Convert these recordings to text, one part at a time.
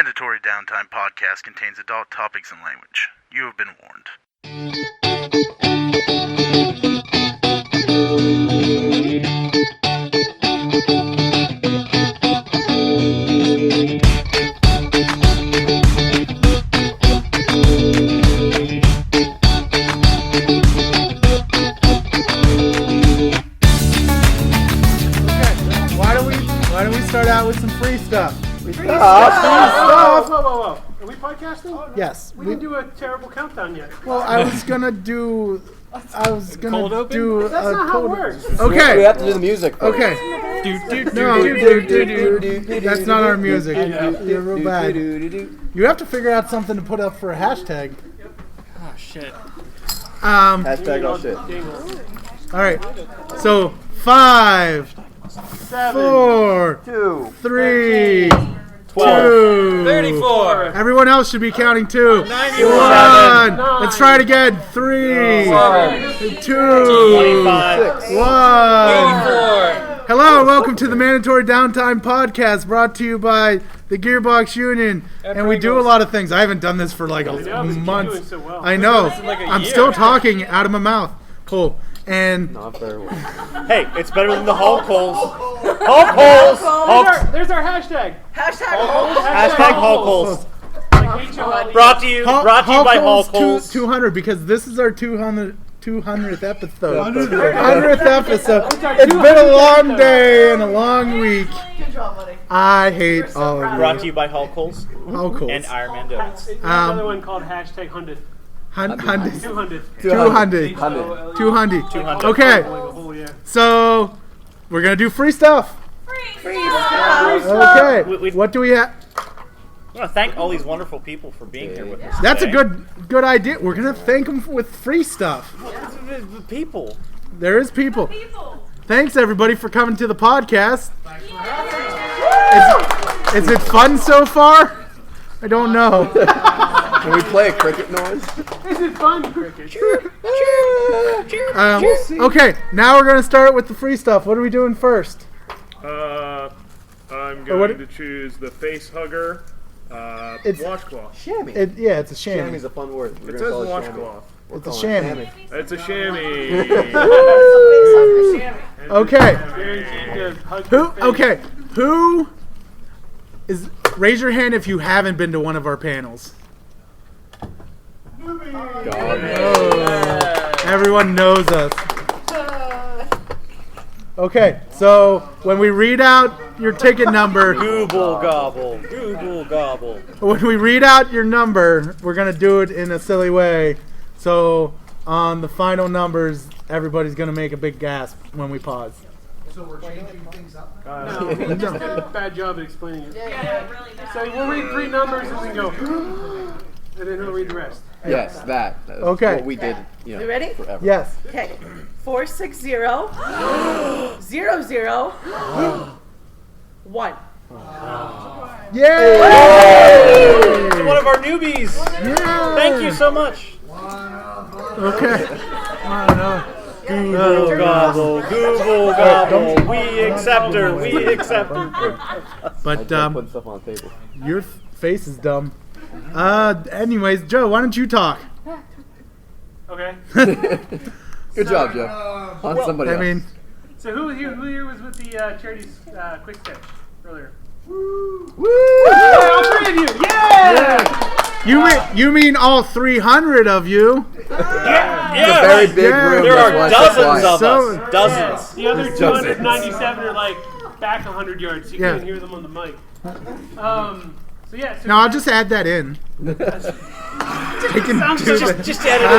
Mandatory Downtime Podcast contains adult topics and language. You have been warned. Why don't we start out with some free stuff? Free stuff. Whoa. Are we podcasting? Yes. We didn't do a terrible countdown yet. Well, I was gonna do. That's not how it works. Okay. We have to do the music first. Okay. That's not our music. You're real bad. You have to figure out something to put up for a hashtag. Oh shit. Hashtag all shit. All right. So 5, 4, 3, 2. 34. Everyone else should be counting 2. 91. 1. Let's try it again. 3, 2, 25. 1. 84. Hello and welcome to the Mandatory Downtime Podcast, brought to you by the Gearbox Union. And we do a lot of things. I haven't done this for like months. I know. I'm still talking out of my mouth. Cool. And Not very well. Hey, it's better than the Hulk holes. Hulk holes. There's our hashtag. Hashtag Hulk holes. Like H-O-L-E. Brought to you by Hulk holes. 200, because this is our 200th episode. 100th episode. It's been a long day and a long week. I hate all of you. Brought to you by Hulk holes Hulk holes. and Iron Man donuts. There's another one called hashtag 100. 200. 200. 200. Okay. So we're gonna do free stuff. Okay. What do we have? I want to thank all these wonderful people for being here with us. That's a today. good idea. We're gonna thank them with free stuff. The people. There is people. Thanks everybody for coming to the podcast. Is it fun so far? I don't know. Can we play a cricket noise? Is it fun, cricket? Okay, now we're gonna start with the free stuff. What are we doing first? I'm going to choose the face hugger washcloth. Chamois. It's a chamois. Chamois is a fun word. It says washcloth. It's a chamois. It's a chamois. Okay. Guaranteed to hug Who? your face. Okay. Who is? Raise your hand if you haven't been to one of our panels. Everyone knows us. Okay, so when we read out your ticket number, Google gobble. Google gobble. when we read out your number, we're gonna do it in a silly way. So on the final numbers, everybody's gonna make a big gasp when we pause. No, you just did a bad job at explaining it. So we'll read 3 numbers and we go, and then he'll read the rest. Yes, that. That's Okay. what we did, You ready? forever. Yes. Okay. 460 00 1. Yay! One of our newbies. Yeah. Thank you so much. Okay. Google gobble. Google gobble. We accept her. We accept her. But Putting stuff on the table. your face is dumb. Anyways, Joe, why don't you talk? Okay. Good job, Joe. On somebody I else. mean, So who here was with the charity's quick sketch earlier? woo! All 3 of you! Yeah! You mean all 300 of you? It's a very big room. There that's are why it's dozens so of quiet. us. Dozens. The other 297 are like back 100 yards, so you Yeah. can't hear them on the mic. So yeah. So No, I'll just add that in. Just edit it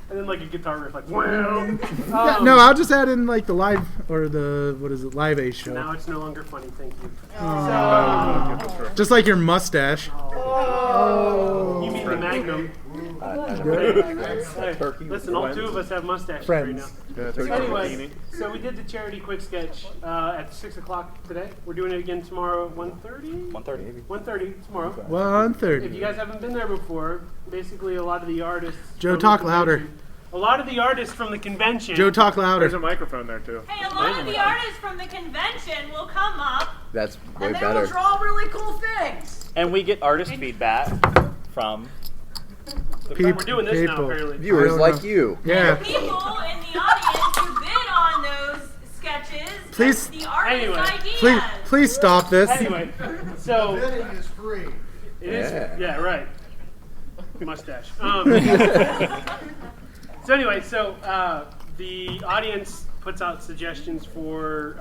and then like a guitar riff, like wow. No, I'll just add in like the live or the Live Aid show. Now it's no longer funny. Thank you. Just like your mustache. You mean the Magnum? Hey, Turkey listen, all 2 of us have mustaches Friends. right now. So anyway, so we did the charity quick sketch at 6 o'clock today. We're doing it again tomorrow at 1:30? 1:30. 1:30 tomorrow. 130. If you guys haven't been there before, basically a lot of the artists... Joe, from talk the louder. convention- A lot of the artists from the convention... Joe, talk There's a louder. microphone there too. Hey, a lot of the artists from the convention will come up That's way And they better. will draw really cool things. And we get artist feedback from We're doing this now, people. apparently. Viewers don't like know. you. Yeah. People in the audience who bid on those sketches. Please- The artist Anyway. ideas. Please stop this. Anyway, so Bidding is free. it is. Yeah. Yeah, right. Mustache. So anyway, the audience puts out suggestions for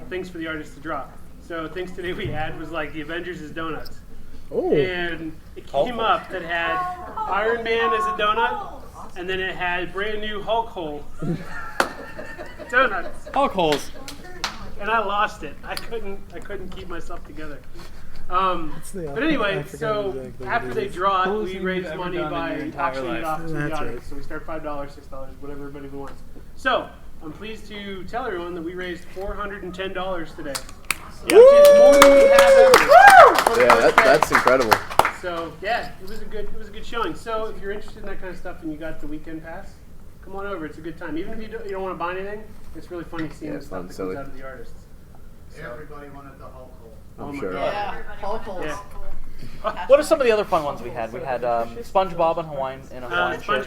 things for the artist to draw. So things today we had was like the Avengers as donuts. Oh. And it came up that had Iron Man as a donut, and then it had brand new Hulk hole donuts. Hulk holes. And I lost it. I couldn't keep myself together. But anyway, so after they draw it, we raise money by auctioning it off to the That's audience. right. So we start $5, $6, whatever everybody wants. So I'm pleased to tell everyone that we raised $410 today. Yeah, which is more than we have ever. For the Yeah, first day. that's incredible. So yeah, it was a good showing. So if you're interested in that kind of stuff and you got the weekend pass, come on over. It's a good time. Even if you don't want to buy anything, it's really funny seeing Yeah, the it's stuff fun, that silly. comes out of the artists. Everybody wanted the Hulk hole. Oh I'm my sure. God. Yeah. Hulk holes. Yeah. What are some of the other fun ones we had? We had SpongeBob in a Hawaiian shirt.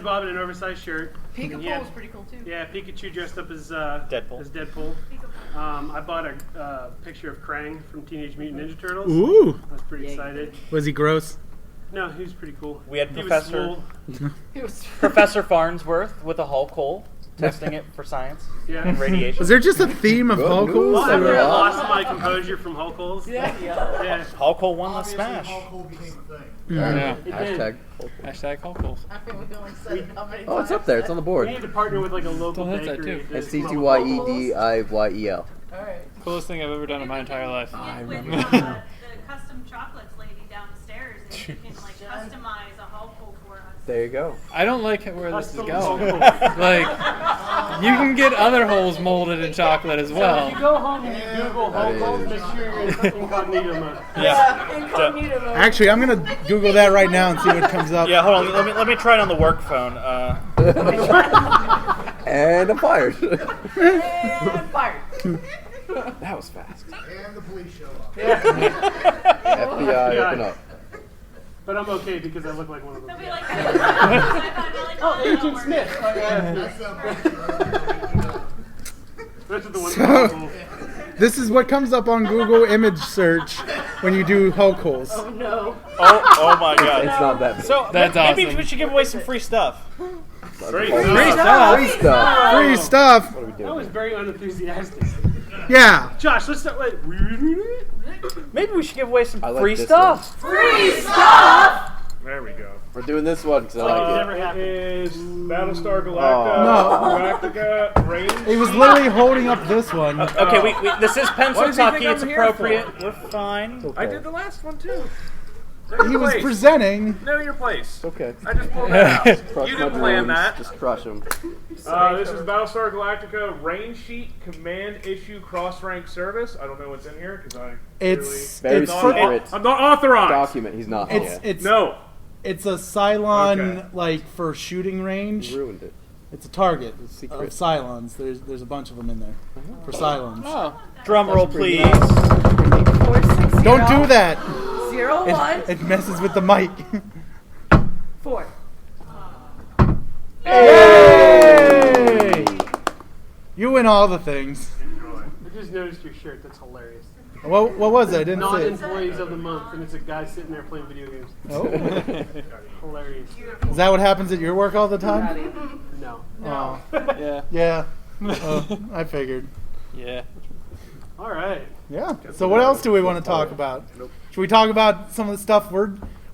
SpongeBob in an oversized shirt. Pikachu Yeah. was pretty cool too. Yeah, Pikachu dressed up as Deadpool. Deadpool. I bought a picture of Krang from Teenage Mutant Ninja Turtles. Ooh. I was pretty excited. Was he gross? No, he was pretty cool. We had He was Professor swole. It was Professor Farnsworth with a Hulk hole, testing it for science Yeah. and radiation. Was there just a theme of Good Hulk news. holes? Well, after I Yeah. lost my composure from Hulk holes. Yeah. Hulk hole won the Obviously, smash. Hulk hole became a thing. Yeah. It did. Hashtag. Hashtag Hulk holes. I mean, we only said it how many Oh, it's times. up there. It's on the We board. need to partner with like a local Don't hit that, bakery. too. that It's does Hulk holes. CTYEDIYEL. All right. Coolest thing I've ever done in my entire life. With the custom chocolates lady downstairs, and you can like customize a Hulk hole for us. There you go. I don't like where this is Custom going. Hulk holes. Like, you can get other holes molded in chocolate as So if well. you go home and you Google Hulk That holes, is- make sure you're in incognito mode. Yeah. Incognito mode. Actually, I'm gonna Google that right now and see what comes up. Yeah, hold on. Let me try it on the work phone. And I'm fired. And fired. That was fast. And the police show up. FBI, open up. But I'm okay because I look like one of them. They'll be like, Oh, Agent Smith. Oh, yeah. That's the Those are the ones. So- This is what comes up on Google image search when you do Hulk holes. Oh no. Oh my God. It's not that big. So That's maybe awesome. we should give away some free stuff. Great. Free stuff. Free stuff. Free stuff. What are we That doing? was very unenthusiastic. Yeah. Josh, let's start with. Maybe we should give away some I like free this stuff. Free stuff. There we go. We're doing this one because I like never It happened. is Battlestar Oh. Galactica, Range. He was literally holding up this one. Okay, we this is pencil What does he think talkie. It's I'm here appropriate. We're fine. it. I did the last one too. He was presenting. Know your place. Okay. I just pulled that out. Crush You my didn't plan dreams. that. Just crush them. This is Battlestar Galactica Range Sheet Command Issue Cross Rank Service. I don't know what's in here because I It's Very it's secret I'm not authorized. document. He's not. it's No. it's a Cylon Okay. like for shooting range. You ruined it. It's a target secret. of Cylons. There's a bunch of them in there for Cylons. Oh, Drum roll, please. 460. Don't do that. 01. It messes with the mic. 4. Hey! You win all the things. I just noticed your shirt. That's hilarious. What was it? I didn't see it. Non-employees of the month, and it's a guy sitting there playing video games. Oh. Hilarious. Is that what happens at your work all the time? No. Oh. yeah. Yeah. Oh, I figured. Yeah. All right. Yeah. So what else do we want to talk about? Should we talk about some of the stuff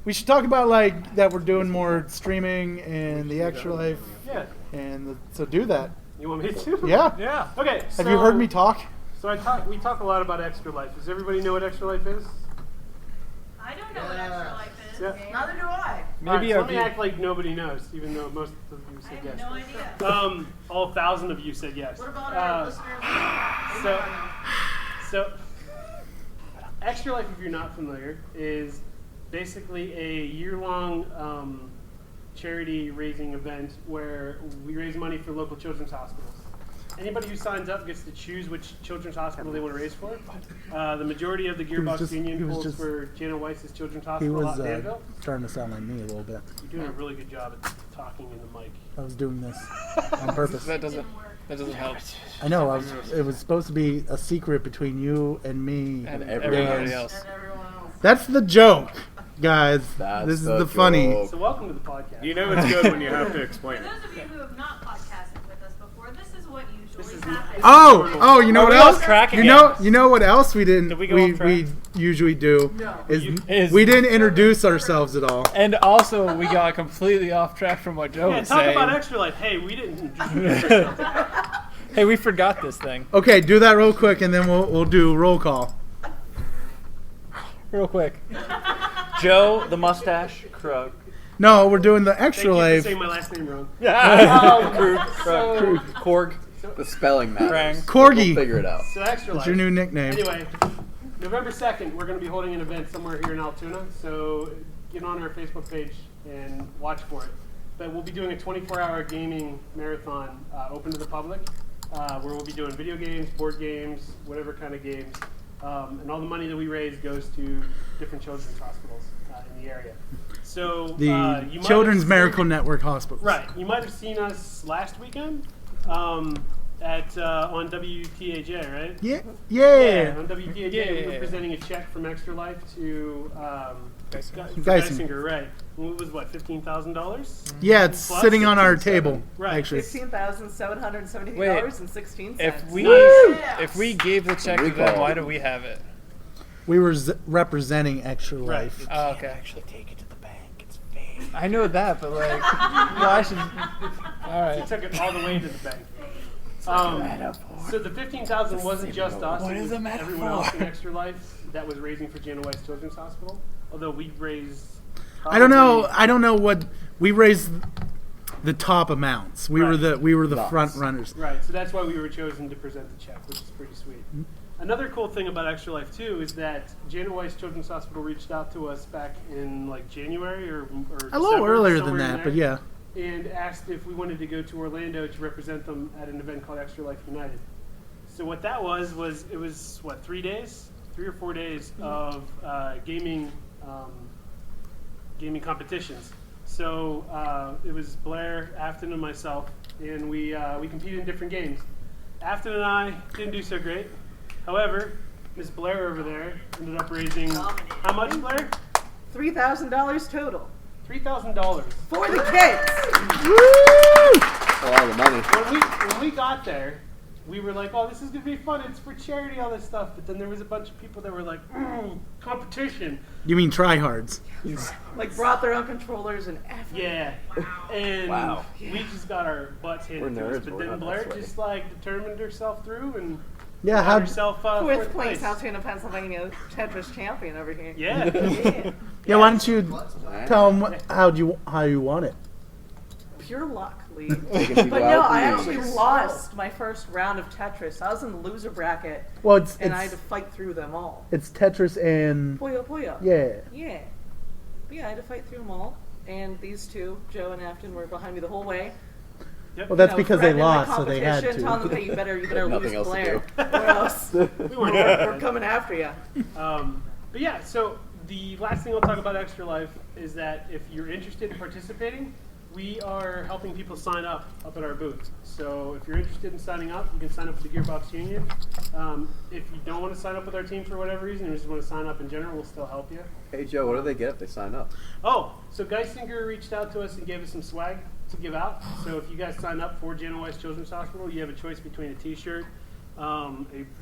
we should talk about, like that we're doing more streaming and the Extra Life, Yeah. and so do that. You want me to? Yeah. Yeah. Okay. Have you heard me talk? So we talk a lot about Extra Life. Does everybody know what Extra Life is? I don't know what Extra Life is. Yeah. Neither do I. Maybe so our let me act like nobody knows, even though most of you I said have yes. no idea. All 1,000 of you said yes. What about our listeners? So, Extra Life, if you're not familiar, is basically a year-long charity raising event where we raise money for local children's hospitals. anybody who signs up gets to choose which children's hospital they want to raise for. The majority of the Gearbox Union pulls for Janet Weiss's Children's He Hospital out was in Danville. starting to sound like me a little bit. You're doing a really good job at talking in the mic. I was doing this on purpose. That doesn't help. I know. It was supposed to be a secret between you and me And everybody else. That's the joke, guys. That's this is the the funny. joke. So welcome to the podcast. You know it's good when you have to explain For it. those of you who have not podcasted with us before, this is what usually happens. Oh, you know Are what we else? off track You again? know what else we didn't? Did we go off track? We usually do Is- is we didn't introduce ourselves at all. And also, we got completely off track from what Joe Yeah, was talk saying. about Extra Life. Hey, we didn't introduce ourselves. Hey, we forgot this thing. Okay, do that real quick, and then we'll do roll call. Real quick. Joe, the mustache, Krug. No, we're doing the Thank extra you for life. saying my last name wrong. Krug. Korg. The spelling matters. Corgi. We'll figure it out. So Extra That's Life. your new nickname. Anyway, November 2nd, we're going to be holding an event somewhere here in Altoona. So get on our Facebook page and watch for it. But we'll be doing a 24-hour gaming marathon open to the public, where we'll be doing video games, board games, whatever kind of games. And all the money that we raise goes to different children's hospitals in the area. So The you might Children's have Miracle seen, Network Hospitals. Right. You might have seen us last weekend on WTAJ, right? Yeah. On WTAJ, we were Yeah. presenting a check from Extra Life to Geisinger. Geisinger, right? It was what, $15,000? Yeah, it's Plus sitting on our 16,700. table. Right. Actually. $15,773.16. If we gave the check to them, Recall. why do we have it? We were representing Extra Right. Life. Oh, okay. Actually, take it to the bank. It's fake. I know that, but like, why should? All He right. took it all the way to the bank. So the $15,000 wasn't just us; What it is was a metaphor? everyone else in Extra Life that was raising for Janet Weiss Children's Hospital. Although we raised, I don't know what we raised the top amounts. We were the Lots. front runners. Right, so that's why we were chosen to present the check, which is pretty sweet. Another cool thing about Extra Life too is that Janet Weiss Children's Hospital reached out to us back in like January or A little December, earlier than somewhere in that, but there, yeah. and asked if we wanted to go to Orlando to represent them at an event called Extra Life United. So what that was it was what, 3 or 4 days of gaming competitions. So it was Blair, Afton, and myself, and we competed in different games. Afton and I didn't do so great. However, Miss Blair over there ended up raising how much, Blair? $3,000 total $3,000. for the kids. That's a lot of the money. When we got there, we were like, oh, this is gonna be fun. It's for charity, all this stuff. But then there was a bunch of people that were like, competition. You mean tryhards? Like brought their own controllers and everything. Yeah. And Wow. we just got our butts handed We're to us. nerds, But but we're then not Blair that sweaty. just like determined herself through and Yeah. got How? herself Fourth fourth place, Altoona, Pennsylvania Tetris champion over here. Yeah. Yeah. Yeah. Why don't you tell them how you won it? Pure luck, Lee. Taking people But no, out I to actually meetings. lost my first round of Tetris. I was in the loser bracket, Well, it's and I had to fight through them all. it's Tetris and Puyo Puyo. yeah. Yeah. But yeah, I had to fight through them all. And these two, Joe and Afton, were behind me the whole way. Yep. Well, that's You know, because they threatening my lost, so they had competition, telling them, to. hey, you better Nothing lose else to Blair. do. Or else We weren't we're coming after you. But yeah, so the last thing I'll talk about Extra Life is that if you're interested in participating, we are helping people sign up at our booth. So if you're interested in signing up, you can sign up with the Gearbox Union. If you don't want to sign up with our team for whatever reason, you just want to sign up in general, we'll still help you. Hey Joe, what do they get if they sign up? Oh, so Geisinger reached out to us and gave us some swag to give out. So if you guys sign up for Janet Weiss Children's Hospital, you have a choice between a t-shirt, a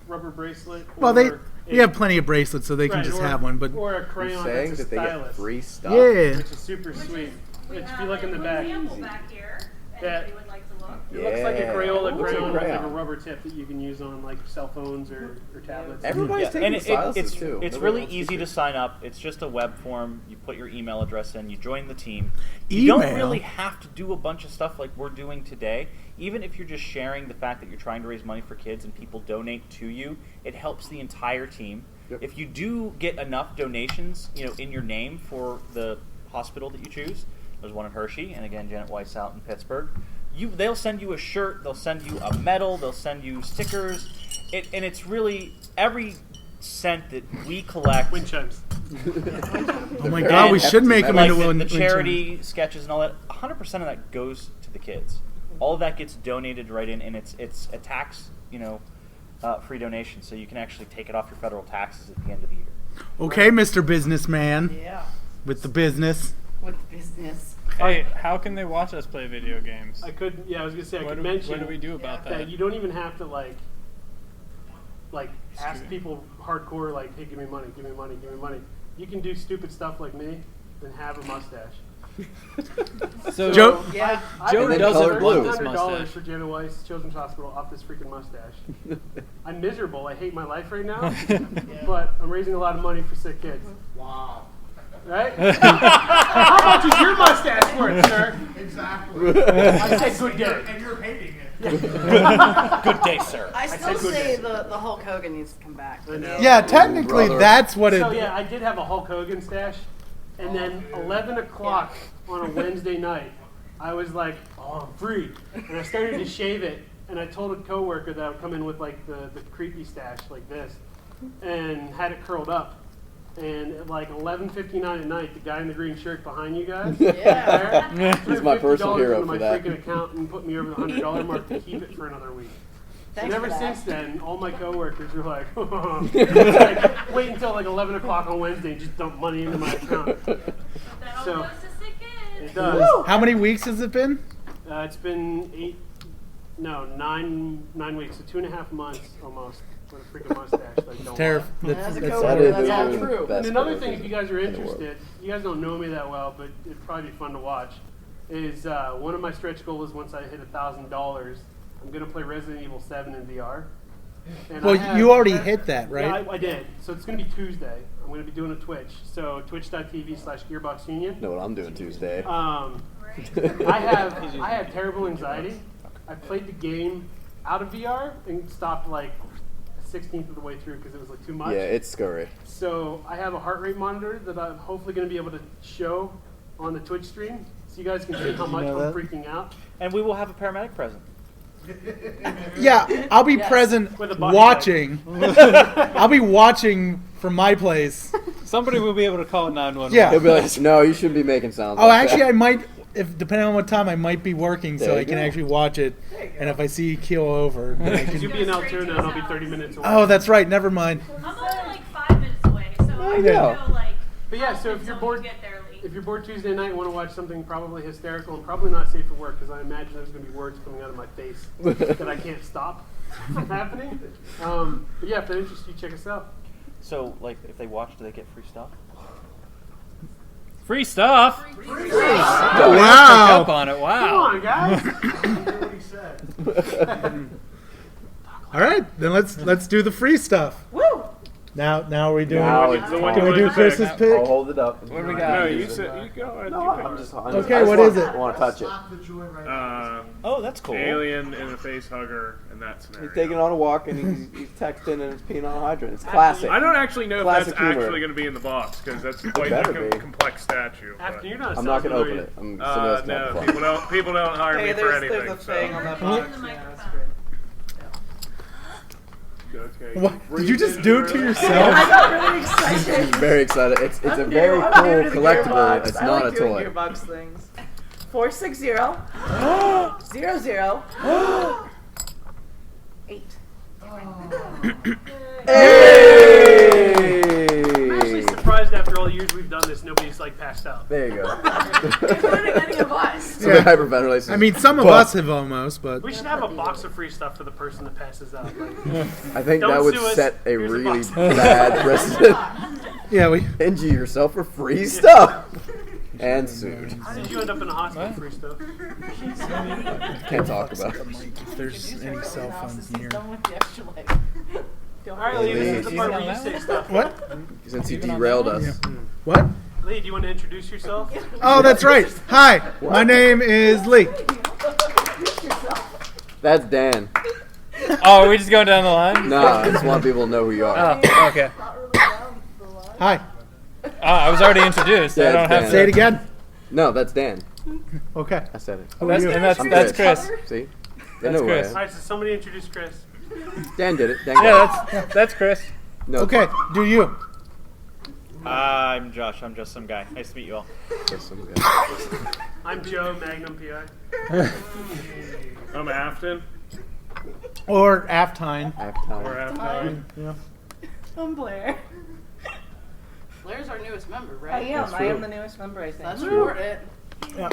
rubber bracelet, Well, or we have plenty of bracelets, so they can right, just or- have one. But or a You're crayon saying that's a that they get stylus, free stuff? yeah. which is super sweet. We Which, if have you look in the a back, example back here. That- Anybody would like to look? it looks like a Yeah. Crayola Looks like a crayon with like a crayon. rubber tip that you can use on like cell phones or tablets. Everybody's taking and styluses it's too. it's Nobody really wants easy to see. sign up. It's just a web form. You put your email address in. You join the team. You don't Email? really have to do a bunch of stuff like we're doing today. Even if you're just sharing the fact that you're trying to raise money for kids and people donate to you, it helps the entire team. Yep. If you do get enough donations, in your name for the hospital that you choose, there's one in Hershey, and again, Janet Weiss out in Pittsburgh. they'll send you a shirt, they'll send you a medal, they'll send you stickers, and it's really every cent that we collect. Wind chimes. Oh my God, we should make them into the charity sketches and all that. 100% of that goes to the kids. All of that gets donated right in, and it's a tax, free donation, so you can actually take it off your federal taxes at the end of the year. Okay, Mr. Businessman. Yeah. With the business. With business. Hey, how can they watch us play video games? I was gonna say I could mention. What do we do about that? You don't even have to ask people hardcore like, hey, give me money. You can do stupid stuff like me and have a mustache. So Joe, Joe doesn't want this $100 mustache. for Jenna Weiss Children's Hospital off this freaking mustache. I'm miserable. I hate my life right now, but I'm raising a lot of money for sick kids. Wow. Right? How much is your mustache worth, sir? Exactly. I said good day. And you're hating it. Good day, sir. I still said good say day. the Hulk Hogan needs to come back. I know. Yeah, technically that's what it. So yeah, I did have a Hulk Hogan stash, and then 11 o'clock on a Wednesday night, I was like, oh, I'm free, and I started to shave it, and I told a coworker that I would come in with like the creepy stash like this, and had it curled up. And at like 11:59 at night, the guy in the green shirt behind you guys, He's my personal hero into my for that. freaking account and put me over the $100 mark to keep it for another week. Thanks and ever for that. since then, all my coworkers were like, like, wait until like 11 o'clock on Wednesday and just dump money into my account. That all So- goes to sick kids. It does. How many weeks has it been? It's been 9 weeks, so 2.5 months almost with a freaking mustache. Like, don't lie. As a That's coworker, That is that's all the true. best And another part thing, of if you guys are in the world. interested, you guys don't know me that well, but it'd probably be fun to watch, is one of my stretch goals is once I hit $1,000, I'm going to play Resident Evil 7 in VR. And Well, I have- you already hit that, right? Yeah, I did. So it's going to be Tuesday. I'm going to be doing a Twitch. So twitch.tv/Gearbox Union. Know what I'm doing Tuesday. I have terrible anxiety. I played the game out of VR and stopped like a 16th of the way through because it was like too much. Yeah, it's scary. So I have a heart rate monitor that I'm hopefully going to be able to show on the Twitch stream, so you guys can see how much I'm freaking out. And we will have a paramedic present. Yeah, I'll be present With a body watching. I'll be watching from my place. Somebody will be able to call 911. Yeah. He'll be like, no, you shouldn't be making sounds Oh, like actually, that. I might, if depending on what time, I might be working, so There I you can go. actually watch it. And if I see you keel over, then I Because you'll can. be in Altoona and I'll be 30 minutes away. Oh, that's right. Never mind. I'm only like 5 minutes away, so I you can go. go like. But yeah, so if until you're you bored, get there late. if you're bored Tuesday night and want to watch something probably hysterical and probably not safe for work, because I imagine there's going to be words coming out of my face that I can't stop from happening. But yeah, if that interests you, check us out. So, like, if they watch, do they get free stuff? Free stuff. Oh, Pick wow. up on it. Come Wow. on, guys. Hear what he said. All right, then let's do the free stuff. Woo! Now are we doing? Now it's the one Can you we do wanted to Chris's pick. pick? I'll hold it up. What do we No, got? you said you go ahead. No, you pick I'm it. just. Okay, I just what want- is it? Want to touch it? Stop the joy right now. Oh, that's cool. Alien in the face hugger and that scenario. He's taking on a walk and he's texting and he's peeing on a hydrant. It's classic. I don't actually know if Classic that's humor. actually going to be in the box because that's quite better a be. complex statue. After but- you're not a I'm not going to salesman, open are you? it. I'm sending this no, to people don't hire Hey, me for there's anything. a thing on that Hold box. the Yeah, microphone. that's great. Okay. What? Did you just do it to I yourself? got really excited. I'm very excited. It's a I'm very new. I'm cool new to the collectible. Gearbox. It's I not like a doing toy. Gearbox things. 460 00 8. I'm actually surprised after all the years we've done this, nobody's like passed out. There you go. Including any of us. So yeah. Hyperventilation. I mean, some of us have almost, but We should have a box of free stuff for the person that passes out. Like, I think Don't that would sue us. set a Here's a really box. bad precedent. yeah, we. Injure yourself for free stuff. And sued. how did you end up in a hospital for free stuff? Can't talk about it. If there's any cell phones in here. Done with the extra leg. All right, Lee, this is the part where you say stuff. What? Since he derailed us. What? Lee, do you want to introduce yourself? Oh, that's right. Hi, my name is Lee. That's Dan. Oh, are we just going down the line? No, I just want people to know who you are. Oh, okay. Hi. I was already introduced. Yeah, I don't it's have Dan. to. Say it again. No, that's Dan. Okay. I said it. Who are you? That's Chris. See? That's Chris. All right, so somebody introduce Chris. Dan did it. Dan Yeah, that's Chris. No. Okay, do you? I'm Josh. I'm just some guy. Nice to meet you all. I'm Joe, Magnum PI. I'm Afton. Or Aftine. Or Aftine. Yeah. I'm Blair. Blair's our newest member, I right? am. I am the newest member, I think. That's important. Yeah.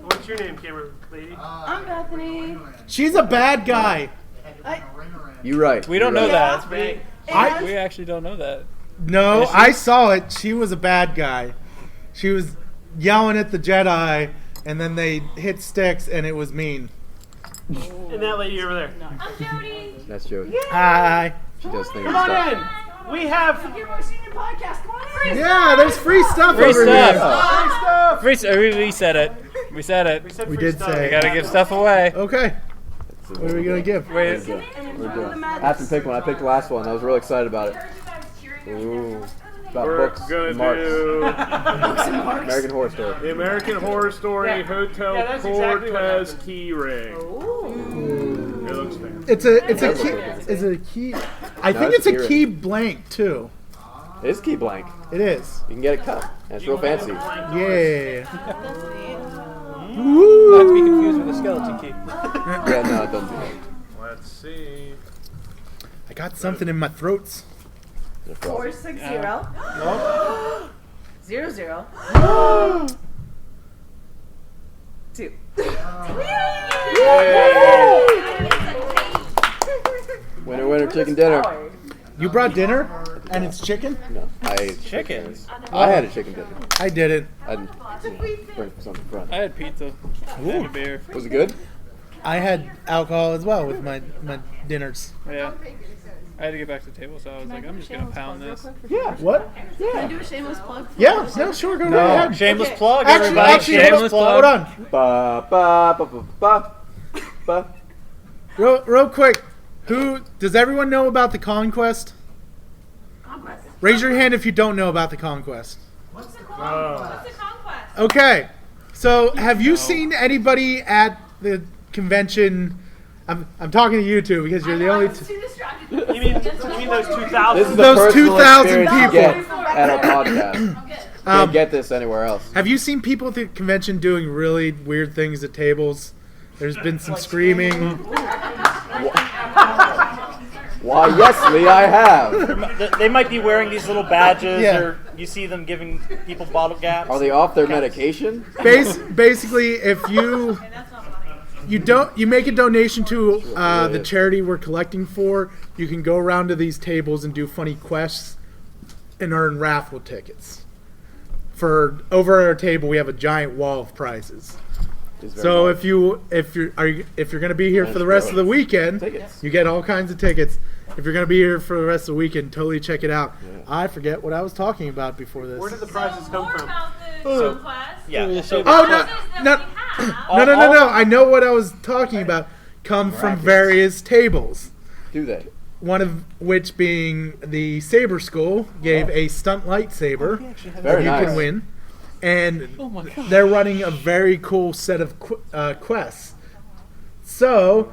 What's your name, camera lady? I'm Bethany. She's a bad guy. You're right. We don't know that. Me. We actually don't know that. No, I saw it. She was a bad guy. She was yelling at the Jedi, and then they hit sticks, and it was mean. And that lady over there. I'm Jody. That's Jody. Hi. She does things. Come on in. We have. Podcast. Come on in. Yeah, there's free stuff Free over stuff. here. We said it. We said it. We said We free did stuff. say We gotta give stuff away. Okay. What are we gonna give? Wait. We're doing. I have to pick one. I picked the last one. I was really excited about it. Ooh. About We're books gonna and marks. do American Horror Story. the American Horror Story Yeah. Hotel Yeah, that's exactly what Cortez happened. key ring. Ooh. It looks fancy. It's a It does key. look fancy. Is it a key? I No, think it's it's a key key blank too. It is key blank. It is. You can get it cut. And it's real fancy. Yeah. Not to Woo. be confused with a skeleton key. Yeah, no, it doesn't do that. Let's see. I got something in my throats. 460 00 2. Winner, winner, chicken dinner. You brought dinner, and it's chicken. No, I ate Chicken. I had a chicken dinner. I didn't. I didn't bring something front. I had pizza and a beer. Was it good? I had alcohol as well with my dinners. Yeah. I had to get back to the table, so I was like, I'm just gonna pound this. Yeah. What? Can I do a shameless plug? Yeah. No, sure. Go right ahead. Shameless plug, Actually, everybody. shameless hold on. Ba ba ba ba ba ba. Real quick. Who does everyone know about the ConQuest? Raise your hand if you don't know about the ConQuest. What's the conquest? Okay. So, have you seen anybody at the convention? I'm talking to you two because you're the only two. You mean those 2,000? This is the Those personal 2,000 experience you people. get at our podcast. Can't get this anywhere else. Have you seen people at the convention doing really weird things at tables? There's been some screaming. Why, yes, Lee, I have. They might be wearing these little badges, Yeah. or you see them giving people bottle caps. Are they off their medication? Basically, if you you make a donation to the charity we're collecting for, you can go around to these tables and do funny quests and earn raffle tickets. For over at our table, we have a giant wall of prizes. So if you're going to be here for the rest of the weekend, you get all kinds of tickets. If you're going to be here for the rest of the weekend, totally check it out. Yeah. I forget what I was talking about before this. Where did the prizes come from? About the conquest. Yeah. So No. I know what I was talking about. Come from various tables. Do they? One of which being the Saber School gave a stunt lightsaber that you can win. And they're running a very cool set of quests. So,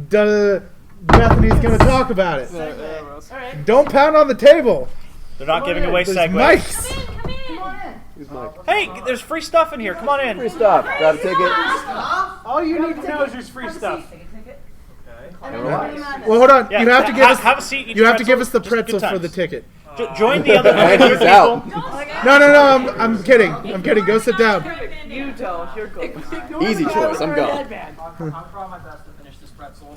Bethany's going to talk about it. Don't pound on the table. They're not giving away There's segues. mics. Who's Mike? Hey, there's free stuff in here. Come on in. Free stuff. Grab a ticket. All you need to know is there's free stuff. Well, hold on. Yeah, you have to give us. have a seat. You have to give us the Just good pretzel for times. the ticket. Join the other And he's people. out. No. I'm kidding. Go sit down. You don't. You're good. Easy choice. I'm gone. I'll try my best to finish this pretzel.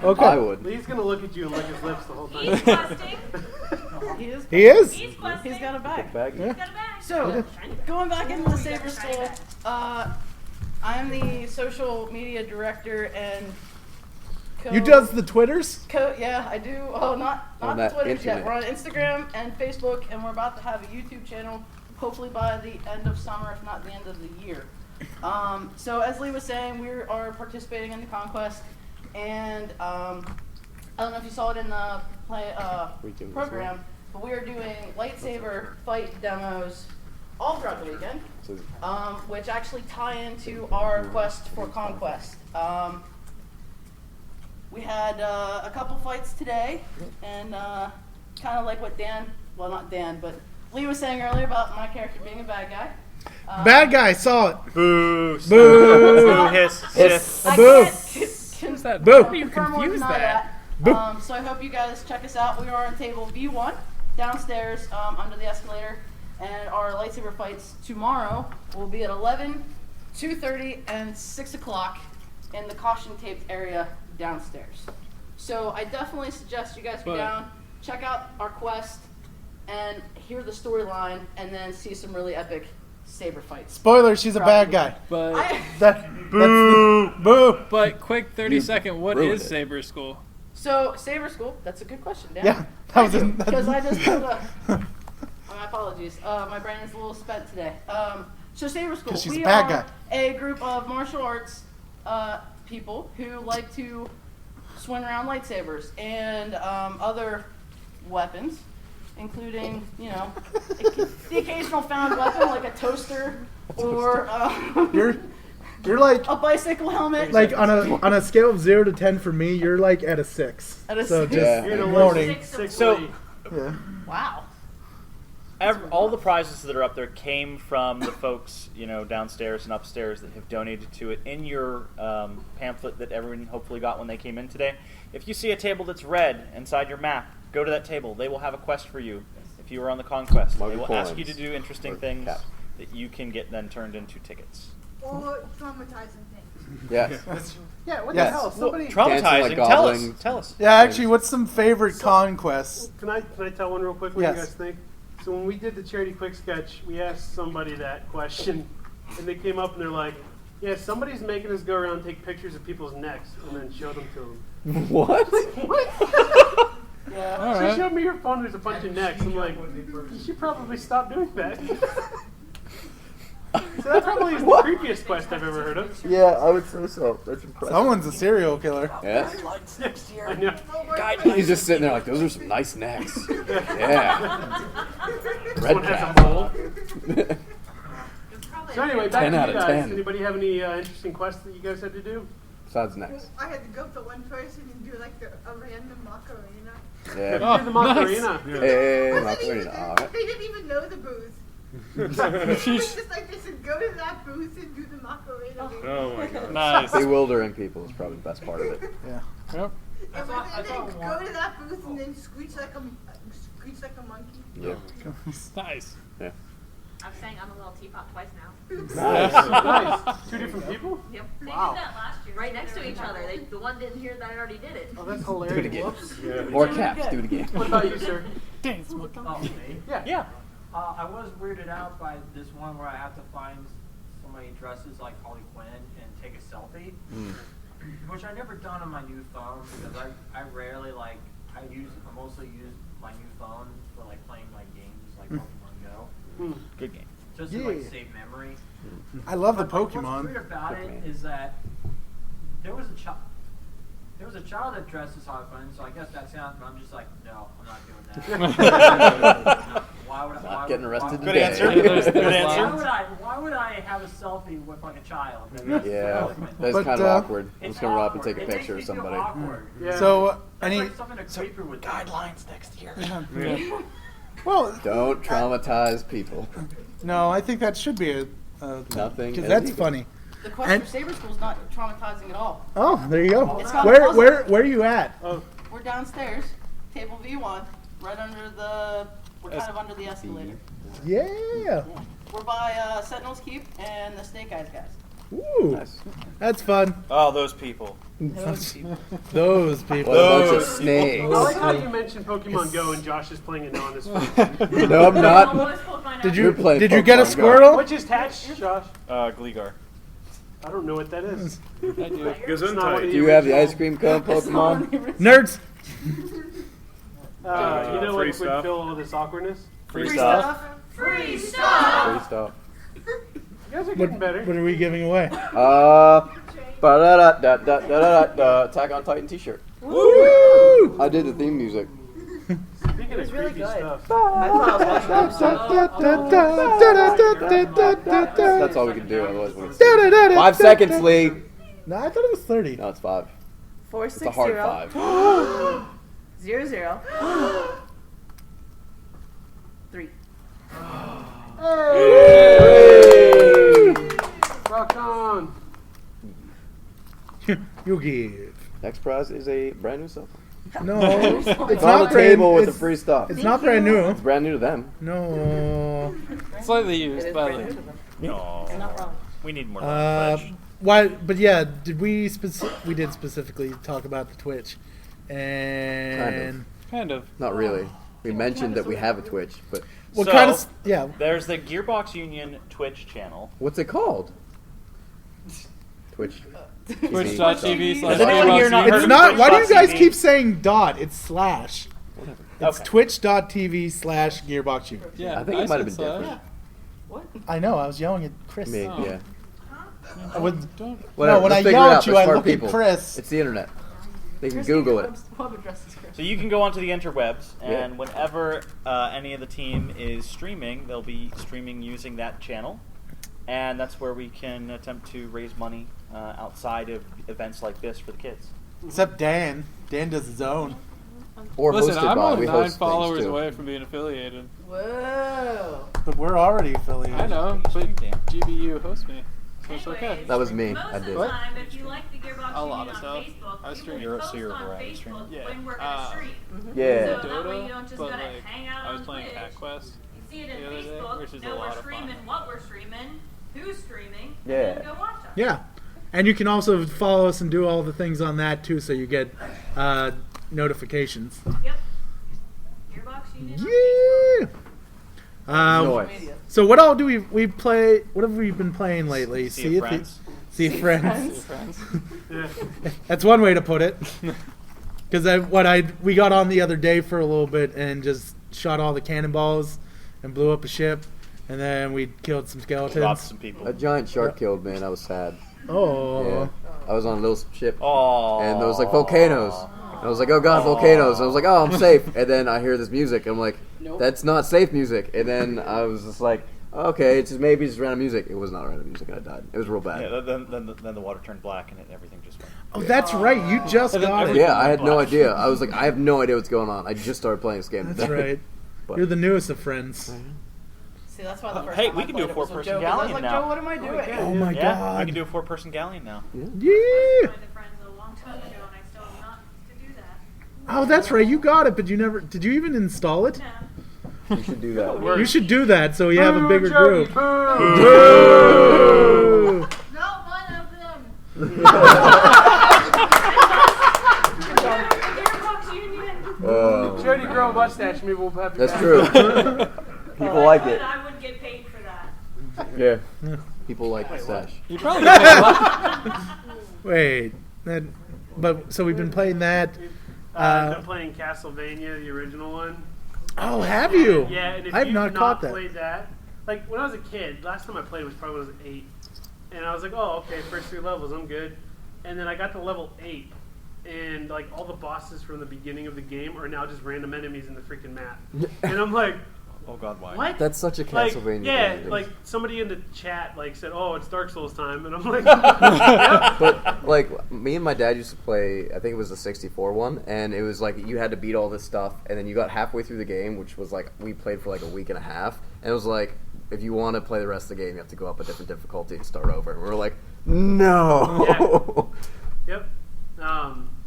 Okay. I would. Lee's gonna look at you and lick his lips the whole He's time. questing. He is. He's questing. He's got a bag. Bag. He's got a bag. So, going back into the Saber School, I'm the social media director and You does the Twitters? Yeah, I do. Oh, not On the that Twitters yet. internet. We're on Instagram and Facebook, and we're about to have a YouTube channel, hopefully by the end of summer, if not the end of the year. So as Lee was saying, we are participating in the ConQuest, and I don't know if you saw it in the program, but we are doing lightsaber fight demos all throughout the weekend, which actually tie into our quest for ConQuest. We had a couple fights today, and kind of like what not Dan, but Lee was saying earlier about my character being a bad guy. Bad guy, saw it. Boo. Boo. Hiss. Boo. Who's that? Boo. How do you confuse that? So I hope you guys check us out. We are on table V1 downstairs under the escalator, and our lightsaber fights tomorrow will be at 11, 2:30, and 6 o'clock in the caution taped area downstairs. So I definitely suggest you guys go down, check out our quest, and hear the storyline, and then see some really epic saber fights. Spoiler, she's a bad guy. But Boo. But quick 30-second, what is Saber School? So Saber School, that's a good question, Dan. Yeah, that was because I just pulled up. My apologies. My brain is a little spent today. So Saber School, she's we a bad are guy. a group of martial arts people who like to swing around lightsabers and other weapons, including, the occasional found weapon like a toaster or you're like a bicycle helmet. Like on a scale of 0 to 10 for me, you're like at a 6. At a so 6. Just warning. So wow. All the prizes that are up there came from the folks, downstairs and upstairs that have donated to it. In your pamphlet that everyone hopefully got when they came in today, if you see a table that's red inside your map, go to that table. They will have a quest for you. If you are on the ConQuest, they will ask you to do interesting things that you can get then turned into tickets. Or traumatizing things. Yes. What the hell? Somebody traumatizing. Like tell us. Yeah, actually, what's some favorite ConQuests? Can I tell one real quick? What Yes. you guys think? So when we did the charity quick sketch, we asked somebody that question, and they came up and they're like, "Yeah, somebody's making us go around and take pictures of people's necks and then show them to them." What? What? Yeah. All She right. showed me her phone. There's a bunch of necks. I'm like, you should probably stop doing that. So that probably is the creepiest quest I've ever heard of. Yeah, I would say so. That's impressive. Someone's a serial killer. Yeah. I know. He's just sitting there like, those are some nice necks. Yeah. This Red one has cap. a mole. So anyway, back 10 to out you of guys. 10. Anybody have any interesting quests that you guys had to do? Besides necks. I had to go to one person and do like a random Macarena. Yeah. Do the Macarena. Hey, They Macarena. All right. didn't even know the booth. It was just like they said, go to that booth and do the Macarena. Oh my god. Nice. Bewildering people is probably the best part of it. Yeah. Yep. And then go to that booth and then screech like a monkey. Yeah. Nice. Yeah. I'm saying I'm a little teapot twice now. Nice. 2 different people? Yep. They Wow. did that last year. Right next to each other. The one didn't hear that I already did it. Oh, that's Do hilarious. it again. Whoops. More caps. Do it again. What about you, sir? Dance monkey. Oh, me? Yeah. I was weirded out by this one where I have to find somebody dresses like Harley Quinn and take a selfie, which I never done on my new phone because I rarely I mostly use my new phone for like playing like games like Pokemon Go. Good game. Just to like save memory. I love the But, like, Pokemon. What's weird about it is that there was a child that dressed as Harley Quinn, so I guess that sounds. But I'm just like, no, I'm not doing that. Why would I? Not getting arrested Good today. answer. Good answer. Why would I have a selfie with like a child? Yeah, that's But, kind of awkward. I'm just gonna run up and take a picture of somebody. Yeah. So, That's like something a creeper would do. Guidelines next year. well, Don't traumatize people. no, I think that should be a Nothing because that's illegal. funny. The quest for Saber School is not traumatizing at all. Oh, there you go. It's got Where puzzles. are you at? Oh, We're downstairs, table V1, right under we're kind of under the escalator. Yeah. We're by Sentinel's Keep and the Snake Eyes guys. Ooh, Nice. that's fun. Oh, those people. Those people. What a bunch of snakes. I like how you mentioned Pokemon Go and Josh is playing it now on his phone. No, I'm not. Did You're you playing get a Pokemon Go. squirrel? Which is hatched, Josh? Gligar. I don't know what that is. I do. It's not one of Gesundheit. the Do you have the original- ice cream cone Pokemon? Nerds. You know what free would stuff. fill all this awkwardness? Free stuff. Free stuff! Free stuff. You guys are getting better. What are we giving away? Attack on Titan t-shirt. Woo! I did the theme music. Speaking Speaking It was of really creepy good. stuff. I thought I was watching That's all we can do. Otherwise, we're gonna 5 seconds, Lee. No, I thought it was 30. No, it's 5. 460. It's a hard 5. 00. 3. Rock on. You give. Next prize is a brand new cell phone. No, It's it's on not the brand. table with the It's, free stuff. it's not brand new. It's brand new to them. No. Slightly used, but like, No. It's not wrong. We need more than Twitch. Why? But yeah, did we we did specifically talk about the Twitch, and kind of. Not really. We mentioned that we have a Twitch, but what So, kind of yeah? There's the Gearbox Union Twitch channel. what's it called? Twitch. Twitch.tv/. Does anyone here not heard It's of not. Why do you guys Twitch.tv? keep saying dot? It's slash. It's Okay. twitch.tv/Gearbox Union. Yeah, I think it might have been said different. What? I know. I was yelling at Chris. Me, Oh. yeah. I would, Whatever, no, when let's I figure yell it at out. you, We're I smart look people. at Chris. It's the internet. They can Chris, Google your it. web address is Chris. So you can go onto the interwebs, and Yeah. whenever any of the team is streaming, they'll be streaming using that channel, and that's where we can attempt to raise money outside of events like this for the kids. Except Dan. Dan does his own. Or Listen, hosted I'm by. only We 9 host followers things too. away from being affiliated. Whoa. But we're already affiliated. I know, but Dan. GBU hosts me, so it's okay. Anyways, That was me. Most I of did. the What? time, if you like the Gearbox A lot Union of on stuff. Facebook, I you stream. can You're- post so you're a on variety streamer. Facebook Yeah. when we're gonna stream. Yeah. So that way Dota, you don't just but gotta like, hang out I was on playing Twitch. ConQuest. You see it the in other day, Facebook, which is a know lot we're of fun. streaming, what we're streaming, who's streaming, Yeah. and then go watch us. Yeah. And you can also follow us and do all the things on that too, so you get notifications. Yep. Gearbox Union on Yeah. Facebook. Noise. So what all do we play? What have we been playing lately? Sea of Friends. See friends. Friends. That's one way to put it. Because we got on the other day for a little bit and just shot all the cannonballs and blew up a ship, and then we killed some Robbed skeletons. some people. A giant shark killed me, and I was sad. Oh. Yeah. I was on a little ship, Oh. and there was like volcanoes. And I was like, oh god, volcanoes. And I was like, oh, I'm safe. And then I hear this music. And I'm like, that's not safe music. And then I was just like, okay, it's just maybe it's random music. It was not random music, and I died. It was real bad. Yeah, then the water turned black and everything just went. Oh, that's right. You just got it. Yeah, I had no idea. I was like, I have no idea what's going on. I just started playing this game That's today. right. But- You're the newest of friends. See, that's why the first Hey, time we I can do a played it was with 4-person Joe, 'cause I was galleon like, now. Joe, what am I doing? Oh my Yeah, we god. can do a 4-person galleon now. Yeah. Joined the friends a long time ago, and I still have not to do that. Oh, that's right. You got it, but you never. Did you even install it? No. You should do that. You should do that so you have a bigger Jody, group. boo! Boo! Not one of them. Gearbox Union. Jody, grow a mustache. Maybe we'll have to. That's true. People like it. I would get paid for that. Yeah. People like the stash. You probably get paid a lot. Wait. But so we've been playing that. I've been playing Castlevania, the original one. Oh, have you? Yeah, and if I have you've not caught that. played that, like when I was a kid, last time I played was probably when I was 8, and I was like, oh, okay, first 3 levels, I'm good. And then I got to level 8, and like all the bosses from the beginning of the game are now just random enemies in the freaking map, and I'm like, Oh God, why? what? That's such a Like, Castlevania yeah, thing. like somebody in the chat like said, oh, it's Dark Souls time, and I'm like, yep. But like me and my dad used to play, I think it was the 64 one, and it was like you had to beat all this stuff, and then you got halfway through the game, which was like we played for like a week and a half, and it was like if you want to play the rest of the game, you have to go up a different difficulty and start over. And we were like, no. Yep.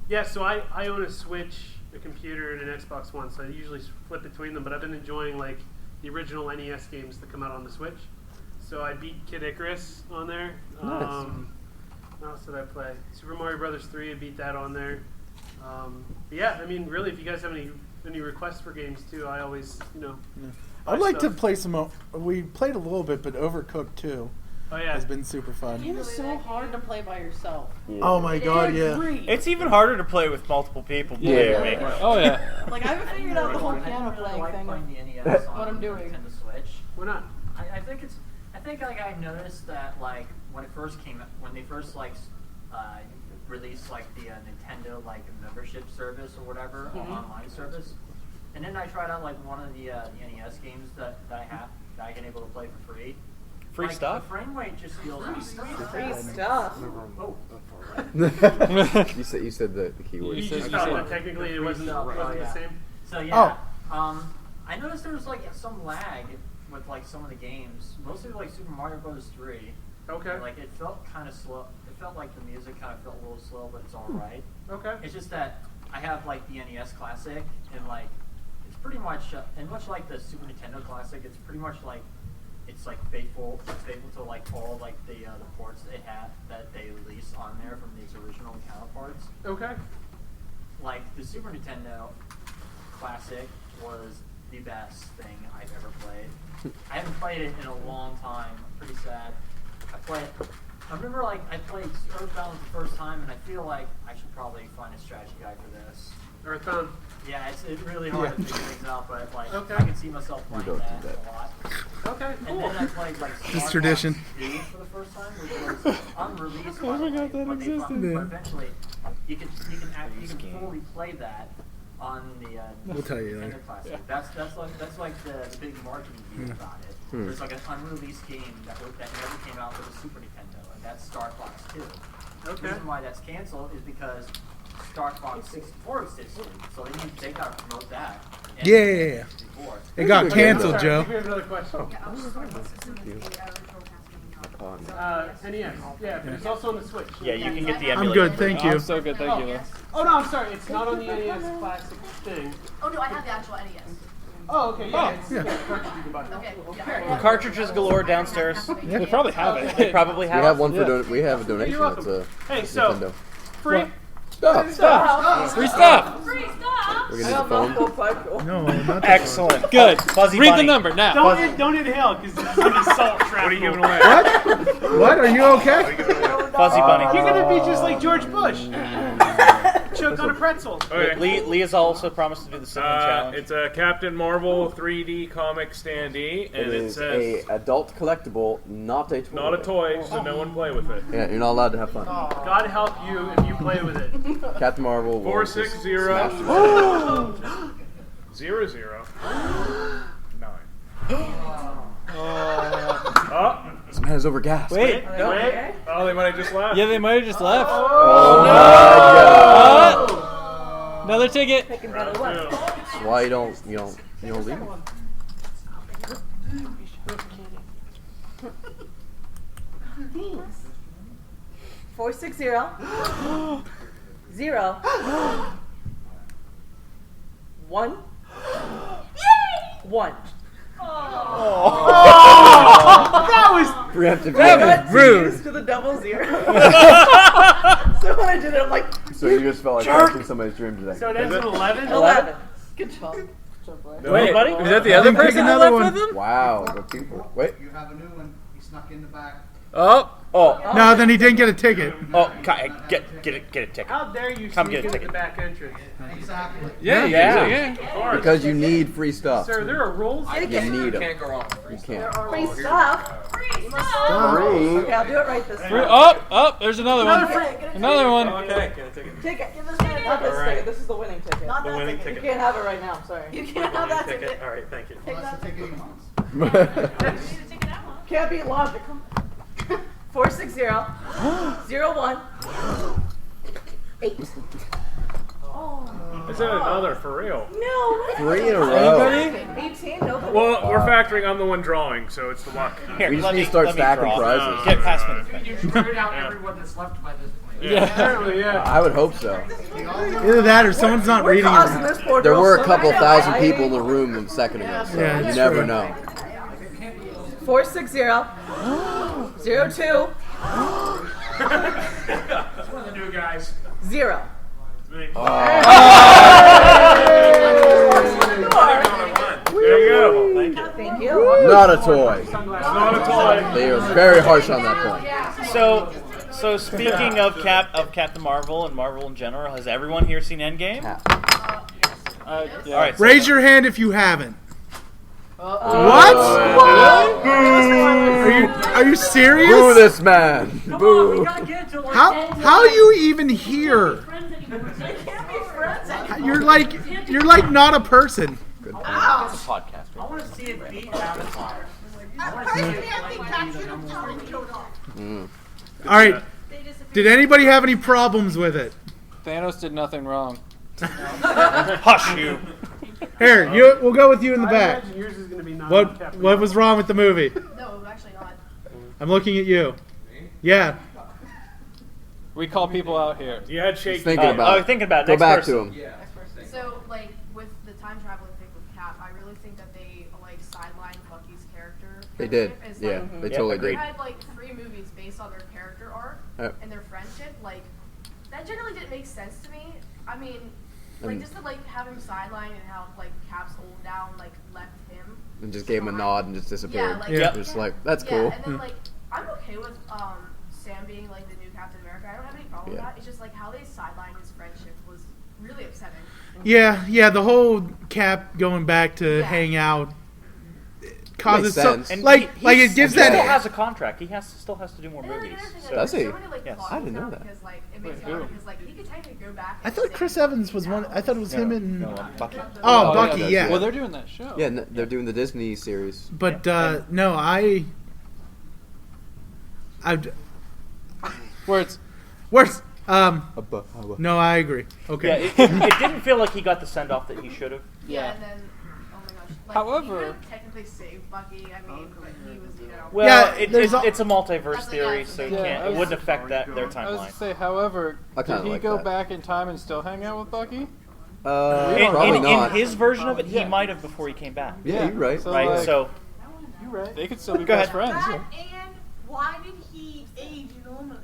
Yeah, so I own a Switch, a computer, and an Xbox One, so I usually flip between them, but I've been enjoying like the original NES games that come out on the Switch. So I beat Kid Icarus on there. Nice. What else did I play? Super Mario Brothers 3, I beat that on there. But yeah, I mean, really, if you guys have any requests for games too, I always, I'd like to stuff. play some. We played a little bit, but Overcooked 2 Oh yeah. has been super fun. It is so hard to play by yourself. Oh my god, yeah. It's even harder to play with multiple people. Yeah. Believe me. Oh yeah. Like, I haven't figured out the whole piano playing like thing. playing the NES on What I'm doing. Nintendo Switch. Why not? I think like I noticed that like when they first like released like the Nintendo like membership service or whatever, or online service, And then I tried out like one of the NES games that I can able to play for free. Free Like, stuff? The frame rate just feels Free stuff. Oh. You said the keyword. You just felt that technically it wasn't the same. So yeah, I noticed there was like some lag with like some of the games, mostly like Super Mario Bros. 3. Okay. Like it felt kind of slow. It felt like the music kind of felt a little slow, but it's all right. Okay. It's just that I have like the NES Classic, and like it's pretty much, and much like the Super Nintendo Classic, it's pretty much like it's like faithful. It's faithful to like all like the ports they had that they released on there from these original counterparts. Okay. Like the Super Nintendo Classic was the best thing I've ever played. I haven't played it in a long time. I'm pretty sad. I remember like I played Earthbound the first time, and I feel like I should probably find a strategy guide for this. Earthbound. Yeah, it's really hard to figure things out, but like Okay. I can see myself playing that a lot. Okay, cool. And then I played like Just tradition. Star Fox 2 for the first time, which was unreleased. I forgot that existed. But eventually, you can fully play that on the We'll tell you Nintendo later. Classic. That's like the big marketing deal about it. There's like an unreleased game that never came out for the Super Nintendo, and that's Star Fox 2. The reason why that's canceled is because Star Fox 64 existed, so they got to promote that. And Yeah. It got canceled, Joe. We have another question. NES. Yeah, but it's also on the Switch. Yeah, you can get the emulator. I'm good, thank you. I'm so good, thank you. Oh no, I'm sorry. It's not on the NES Classic thing. Oh no, I have the actual NES. Oh, okay, yeah. Yeah. You can buy. Okay. Yeah. Cartridges galore downstairs. They probably have it. They probably We have have it. one for we have a donation. You're welcome. That's Hey, so Nintendo. free. Stop. Free stuff. Free stuff! We're gonna need the phone. No, not Excellent. Good. Fuzzy Read bunny. the number now. Don't inhale because it's gonna be salt trap. What are you giving away? What? What? Are you okay? Fuzzy bunny. You're gonna be just like George Bush. Choke on a pretzel. Okay. Lee has also promised to do the sibling challenge. It's a Captain Marvel 3D comic standee, and It it is says a adult collectible, not a toy. not a toy, so no one play with it. Yeah, you're not allowed to have fun. God help you if you play with it. Captain Marvel. will 460 just smash the 00 9. Oh, This man is over gas. Wait. Wait. oh, they might have just left. Yeah, they might have just left. Oh my God. Another ticket. Round 2. That's why you don't leave. 460 0 1 1. That was Preemptive That damage. was rude. To the double zero. So when I did it, I'm like, So you just felt like crushing somebody's dream today. so it ends with 11. 11. Good job. Wait, buddy? was that the other Then pick person that another left one. with him? Wow. Go team for it. Wait. You have a new one. He snuck in the back. Oh. No, then he didn't get a ticket. Get a ticket. How dare you Come sneak get a into ticket. the back entrance? Exactly. Yeah. Because you need free stuff. Sir, there are rules. You need them. Can't go wrong. You can't. Free stuff. Free stuff! Okay, I'll do it right this time. Oh, there's another one. Another one. Okay, get a ticket. Ticket. Give this man not this ticket. This is the winning ticket. Not that winning ticket. ticket. You can't have it right now. I'm sorry. You can't have that ticket. All right, thank you. Take That's that. the ticket he wants. You need to take it out. Can't be logical. 460 01 8. Is that another for real? No. 3 in a row. Anybody? 18. Nobody. Well, we're factoring I'm the one drawing, so it's the luck. Here, We just let need me to start let me stacking draw. prizes. Get past me. You should figure out everyone that's left by this point. Yeah. Apparently, yeah. I would hope so. Either that or someone's not reading Tossing it. this poor There girl were a so couple much. thousand people in the room a second ago, so Yeah, you that's never true. know. 460 02 That's one of the new guys. 0. There you go. Thank you. Thank you. Not a toy. It's not a toy. They are very harsh on that point. So speaking of Captain Marvel and Marvel in general, has everyone here seen Endgame? All right. So Raise your hand if you haven't. What? Are you serious? Boo this man. Boo. We gotta get to like How are you even here? They can't be friends anymore. You're like not a person. Good point. It's a podcast. I want to see it beat Avatar. Personally, I think Cap should have totally killed off. All right. Did anybody have any problems with it? Thanos did nothing wrong. Hush you. Here, we'll go with you in the back. imagine yours is going to be What was wrong with the movie? No, actually not. I'm looking at you. Yeah. We call people out here. You had shake. Thinking about it. Go back to him. Yeah. So, like, with the time traveling thing with Cap, I really think that they, like, sidelined Bucky's character. They did. As, Yeah, like, they totally they did. had, like, 3 movies based on their character arc and their friendship. Like, that generally didn't make sense to me. I mean, like, just to, like, have him sidelined and how, like, Cap's hold down, like, left him. And just gave him a nod and just disappeared. Yeah, like, Just like, that's cool. And then, like, I'm okay with Sam being, like, the new Captain America. I don't have any problem with that. It's just, like, how they sidelined his friendship was really upsetting. Yeah, the whole Cap going back to hang out causes sense. so like it gives that. He still has a contract. He still has to do more movies. So. Does he? Yes. I didn't know that. Because, like, it makes me wonder because, like, he could technically go back. I thought Chris Evans was one. I thought it was him and Bucky. Oh, Bucky, yeah. Well, they're doing that show. Yeah, they're doing the Disney series. But no, Words. No, I agree. Okay. Yeah, it didn't feel like he got the send off that he should have. Yeah, and then oh my gosh. Like, However, he could technically save Bucky. I mean, but he was, you know. Well, it's a multiverse theory, so Yeah, it wouldn't affect their I was timeline. going to say, however, I kinda did he like go that. back in time and still hang out with Bucky? Probably not. In his version of it, he might have before he came back. Yeah, you're right. So, Right, like, so you're right. They could still be Go best ahead. friends. That and why did he age normally?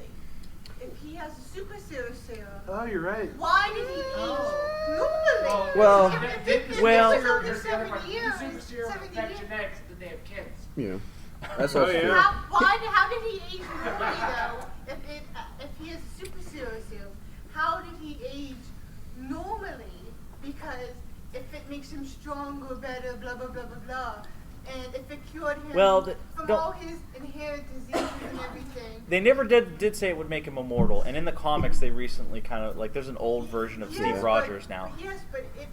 If he has a super serum, Oh, you're right. why did he age normally? Well, It's only 70 years. Super serum 70 affect years. genetics, then they have kids. Yeah. That's Oh, also yeah. true. How did he age normally though? If he has a super serum, how did he age normally? Because if it makes him stronger, better, blah blah blah blah blah, and if it cured him from all his inherent diseases and everything. they never did say it would make him immortal. And in the comics, they recently kind of like there's an old version of Steve Rogers now. Yes, but it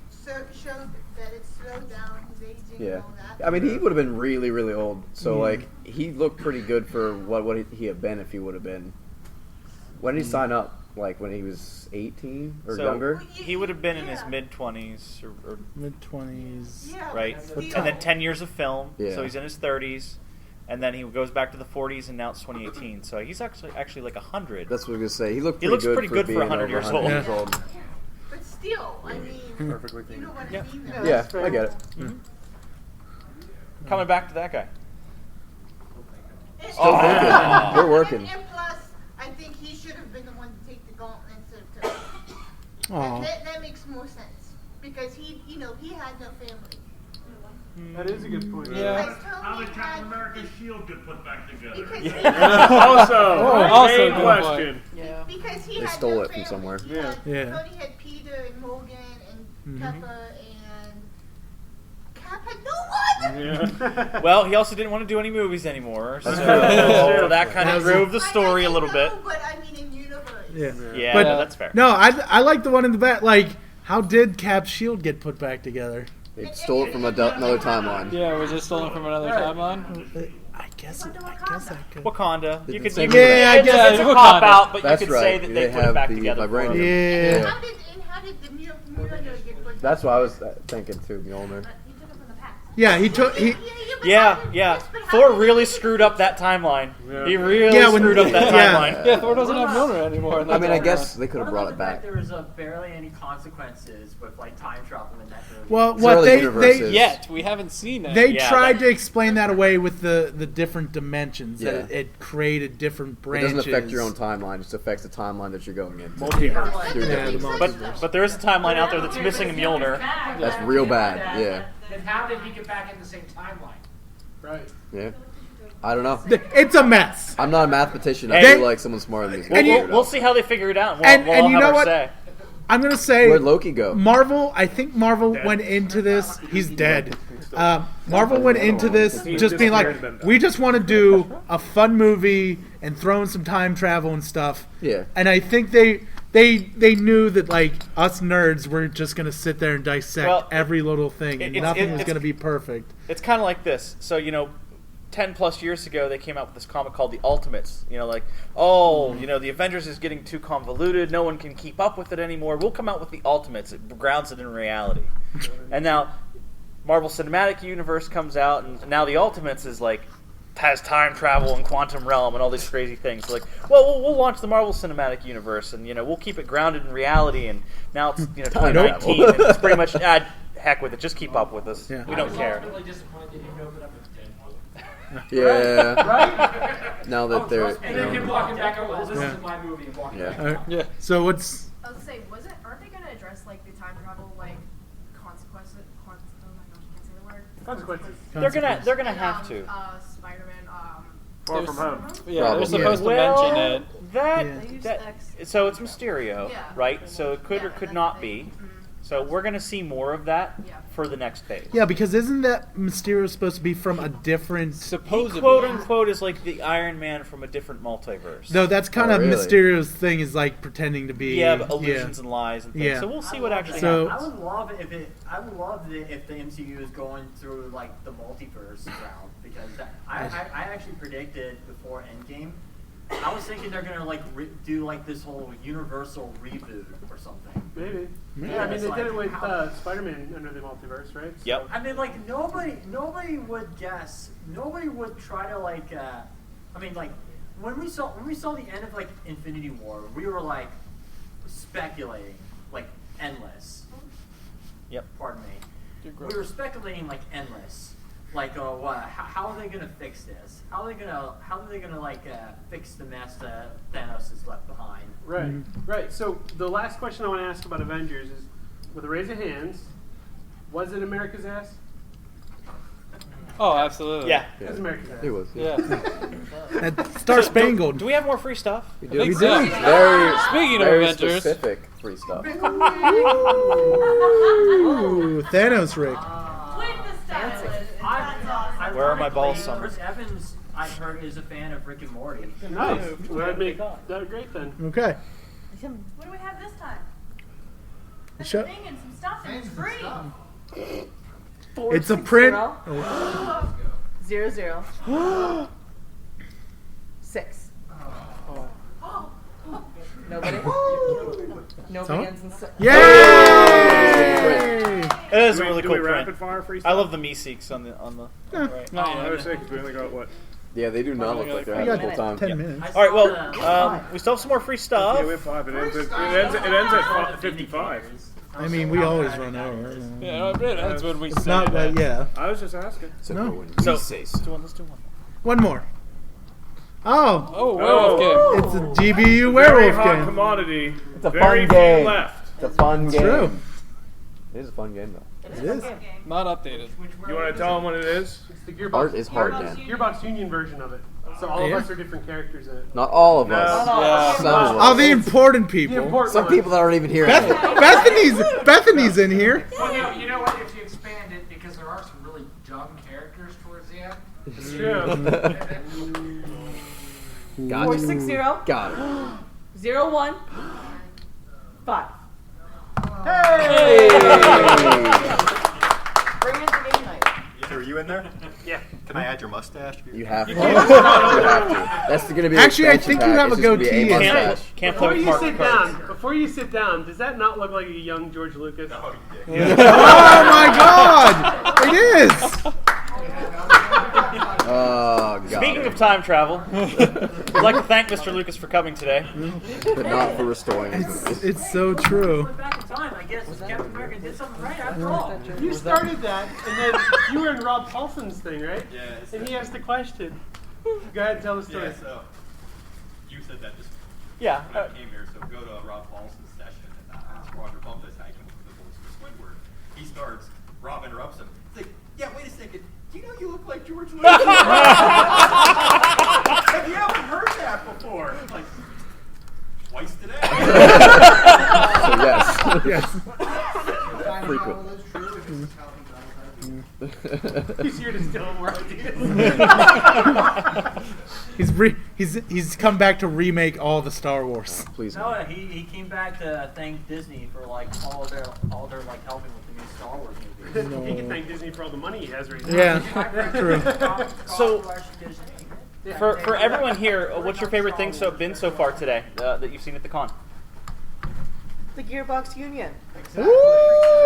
showed that it slowed down his aging Yeah. and all that. I mean, he would have been really, really old. So, like, he looked pretty good for what he had been if he would have been. When did he sign up? Like, when he was 18 or So younger? he would have been in his mid-20s or mid-20s. Yeah, right? but still. And then 10 years of film, Yeah. so he's in his 30s. And then he goes back to the 40s, and now it's 2018. So he's actually like 100. That's what I was going to say. He looked He pretty looks good pretty good for being 100 over years 100 old. years old. But still, I mean, Perfectly you know what Yeah. I mean? though. Yeah, I get it. Coming back to that guy. Still working. We're working. And plus, I think he should have been the one to take the gauntlet to Aw. that makes more sense because he had no family. That is a good point. Yeah. How did Captain America's shield get put back together? Also, good main question. Yeah. Because he They had stole no it from family. somewhere. He had, Yeah. Tony had Peter and Morgan and Pepper and Cap had no one. Well, he also didn't want to do any movies anymore, so, That's so true. that kind of drove the story a little bit. No, but I mean in universe. Yeah. Yeah, But- no, that's fair. No, I like the one in the back. Like, how did Cap's shield get put back together? They stole it from another timeline. Yeah, was it stolen from another timeline? I guess I could. Wakanda. You could, same Yeah, it's, I guess. it's a cop out, but That's you could right. say that they put it have back the together. for vibranium. us. Yeah. How did the Mjolnir get put That's what I was thinking too, Mjolnir. He took it from the past. Yeah, he took he. Yeah. Thor really screwed up that timeline. He really Yeah, when- screwed up that yeah. timeline. Yeah, Thor doesn't have Mjolnir anymore. in that I mean, I timeline. guess they could have brought it What about the back. fact there was barely any consequences with like time travel in that movie? Well, It's what early they universes. Yet we haven't seen it. they Yeah, tried that- to explain that away with the different dimensions. That Yeah. it created different It branches. doesn't affect your own timeline; it just affects the timeline that you're going into. Multiverse. Through Yeah, different- But there is a timeline out there that's missing a Mjolnir. That's real bad. Yeah, Then how did he get back in the same timeline? Right. yeah. I don't know. It's a mess. I'm not a mathematician. I Hey. feel like someone smarter than me. And you- We'll see how they figure it out. We'll, And- we'll and all you have know our what? say. I'm gonna say Where'd Loki go? Marvel. I think Marvel went into this. He's dead. Marvel went into this just being like, we just want to do a fun movie and throw in some time travel and stuff. Yeah. And I think they they knew that like us nerds were just gonna sit there and dissect every little thing, and nothing was gonna be perfect. It's kind of like this. So 10 plus years ago, they came out with this comic called The Ultimates. The Avengers is getting too convoluted. No one can keep up with it anymore. We'll come out with The Ultimates. It grounds it in reality. And now Marvel Cinematic Universe comes out, and now The Ultimates is like has time travel and quantum realm and all these crazy things. Like, we'll launch the Marvel Cinematic Universe, and we'll keep it grounded in reality. And now it's 2019, and it's pretty much heck with it. Just keep up with us. Yeah. We don't care. I was really disappointed you didn't open up with Deadpool. Yeah. Right? Now that they're. And then him walking back over, this is my movie, and walking back. Yeah. So what's? I was gonna say, aren't they gonna address like the time travel consequences? Oh my gosh, I can't say the word. Consequences. They're gonna have to. Spider-Man. Far From Home. Yeah, they're supposed to mention it. So it's Mysterio, right? So it could or could not be. So we're going to see more of that for the next phase. Yeah, because isn't that Mysterio supposed to be from a different... Supposedly. He, quote-unquote, is like the Iron Man from a different multiverse. No, that's kind of really? Mysterio's thing, is like pretending to be... Yeah, but illusions and lies and things. Yeah. So we'll see what actually happens. I would love it if the MCU is going through like the multiverse route, because I actually predicted before Endgame, I was thinking they're gonna do like this whole universal reboot or something. Maybe. Yeah, I mean they did it with Spider-Man under the multiverse, right? Yep. I mean, like nobody would guess. Nobody would try to I mean, like when we saw the end of like Infinity War, we were like speculating like endless. Yep. Pardon me. We were speculating like endless. Like, how are they gonna fix this? How are they gonna fix the mess that Thanos has left behind? Right, right. So the last question I want to ask about Avengers is, with a raise of hands, was it America's ass? Oh, absolutely. Yeah. It was America's ass. It was. Yeah. Star Spangled. Do we have more free stuff? We do. We do. Very Speaking of Avengers, specific free stuff. Ooh, Thanos Rick. Where are my balls, Summer? Chris Evans, I've heard, is a fan of Rick and Morty. Nice. Well, that'd make that great then. Okay. What do we have this time? That's Show. a thing and some stuff, and it's free. It's a print. 0 6. Nobody. Nobody ends in 6. Yay! It is a really cool print. Rapid fire free stuff? I love the Meeseeks on the right. No, I was saying because we only got what? Yeah, they do not look like they're having a full time. 10 minutes. All right, well, we still have some more free stuff. Yeah, we have 5. It ends at 55. I mean, we always run over. Yeah, that's when we It's say not that. that, yeah. I was just asking. No. Let's do one more. One more. Oh. Oh, werewolf game. It's a GBU Very werewolf hot game. commodity. It's a Very fun game. few left. It's a fun game. True. It is a fun game though. It is. Not updated. You want to tell them what it is? It's the Gearbox. Art is hard, man. Gearbox Union version of it. So all of us are different characters in it. Not all of us. Yeah. Some of All us. the important people. Some people that aren't even here. Bethany's in here. Well, you know what? If you expand it, because there are some really dumb characters towards the end. It's true. Got 460. Got it. 0 1 5. Hey! Bring it to game night. Are you in there? Yeah. Can I add your mustache? You have to. You have to. That's going to be. Actually, I think you have a goatee. Can't play with Mark cards. Before you sit down, does that not look like a young George Lucas? No, Oh my God! It is. Oh God. Speaking of time travel, I'd like to thank Mr. Lucas for coming today. But not for restoring his It's so true. Back in time, I guess Captain America did something right after all. You started that, and then you were in Rob Paulson's thing, right? Yes. And he asked the question. Go ahead and tell the story. Yeah, so you said that just Yeah. when I came here. So go to Rob Paulson's session, and Roger Bumpus, I came up with the voice for Squidward. He starts, Rob interrupts him. He's like, yeah, wait a second. Do you know you look like George Lucas? Have you ever heard that before? I'm like, twice today. So yes. Frequent. He's here to steal more ideas. He's come back to remake all the Star Wars. Please. No, he came back to thank Disney for like all their like helping with the new Star Wars movies. No. He can thank Disney for all the money he has right now. Yeah, true. So, for everyone here, what's your favorite thing been so far today that you've seen at the con? The Gearbox Union. Exactly.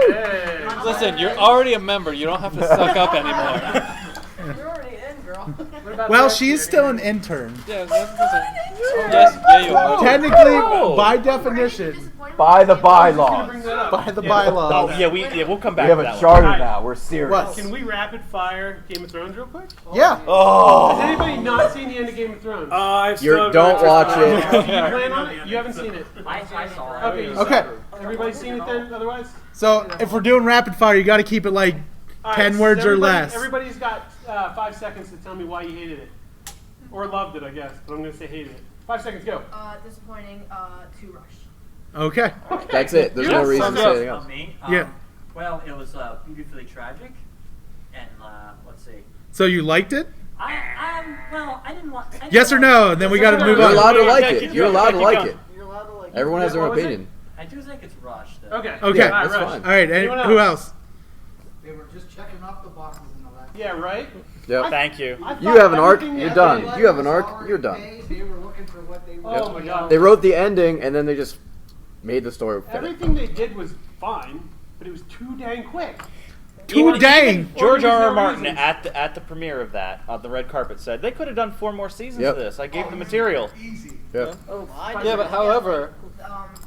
Yeah. Listen, you're already a member. You don't have to suck up anymore. You're already in, girl. Well, she's still an intern. Yeah, yes, you are. Technically, by definition. By the bylaws. By the bylaws. Oh, yeah, we'll come back We have to a that charter one. now. We're serious. What? Can we rapid fire Game of Thrones real quick? Yeah. Oh. Has anybody not seen the end of Game of Thrones? Don't watch it. Do you plan on it? You haven't seen it. I saw it. Okay. Everybody seen it then? Otherwise. So if we're doing rapid fire, you got to keep it like All 10 right, words so or less. Everybody's got 5 seconds to tell me why you hated it. Or loved it, I guess. But I'm going to say hated it. 5 seconds, go. Disappointing, too rushed. Okay. That's it. There's no reason to say anything else. Me? Yeah. Well, it was beautifully tragic, and let's see. So you liked it? Well, I didn't want. Yes or no? And then we got to move You're on. allowed to like it. You're allowed to like it. You're allowed to like Everyone has their What was opinion. I do think it's rushed. Though. Okay. Okay. Yeah, All that's right, fine. All right. Anyone Who else? They were just checking off the boxes in the last. Yeah, right? Yep. Thank you. You have an arc. You're done. You have an arc. You're done. They were looking for what they were. Oh my god. They wrote the ending and then they just made the story fit. Everything they did was fine, but it was too dang quick. Too dang. George Or R. R. no Martin reasons. at the premiere of that, the red carpet, said they could have done 4 more seasons Yep. of this. I gave the material. Easy. Yeah. Oh, Yeah, but however,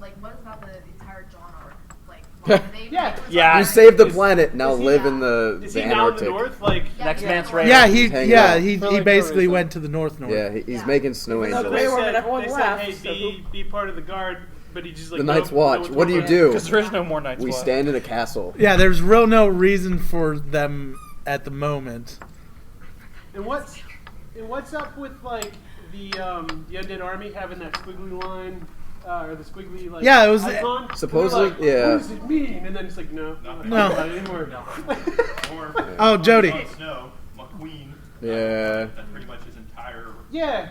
Like, what about the entire John arc? Like, they Yeah. Yeah. You saved the planet. Now is he live now- in the Is he now in the Antarctic. north? Like, Next Yeah. man's race. Yeah, Hanging out. he For like no basically reason. went to the north. Yeah, he's making snow Even though angels. they were- said, everyone they said, left, hey, so- be part of the guard, but he just like The Night's no Watch. one's What do you going for it. do? Because there is no more Night's We Watch. stand in a castle. Yeah, there's real no reason for them at the moment. And what's up with like the undead army having that squiggly line or the squiggly like Yeah, it was- icon? Supposedly, Like, yeah. What does it mean? And then it's like no, No. not anymore. Or Oh, Jody. Jon Snow, McQueen. Yeah. That's pretty much his entire Yeah,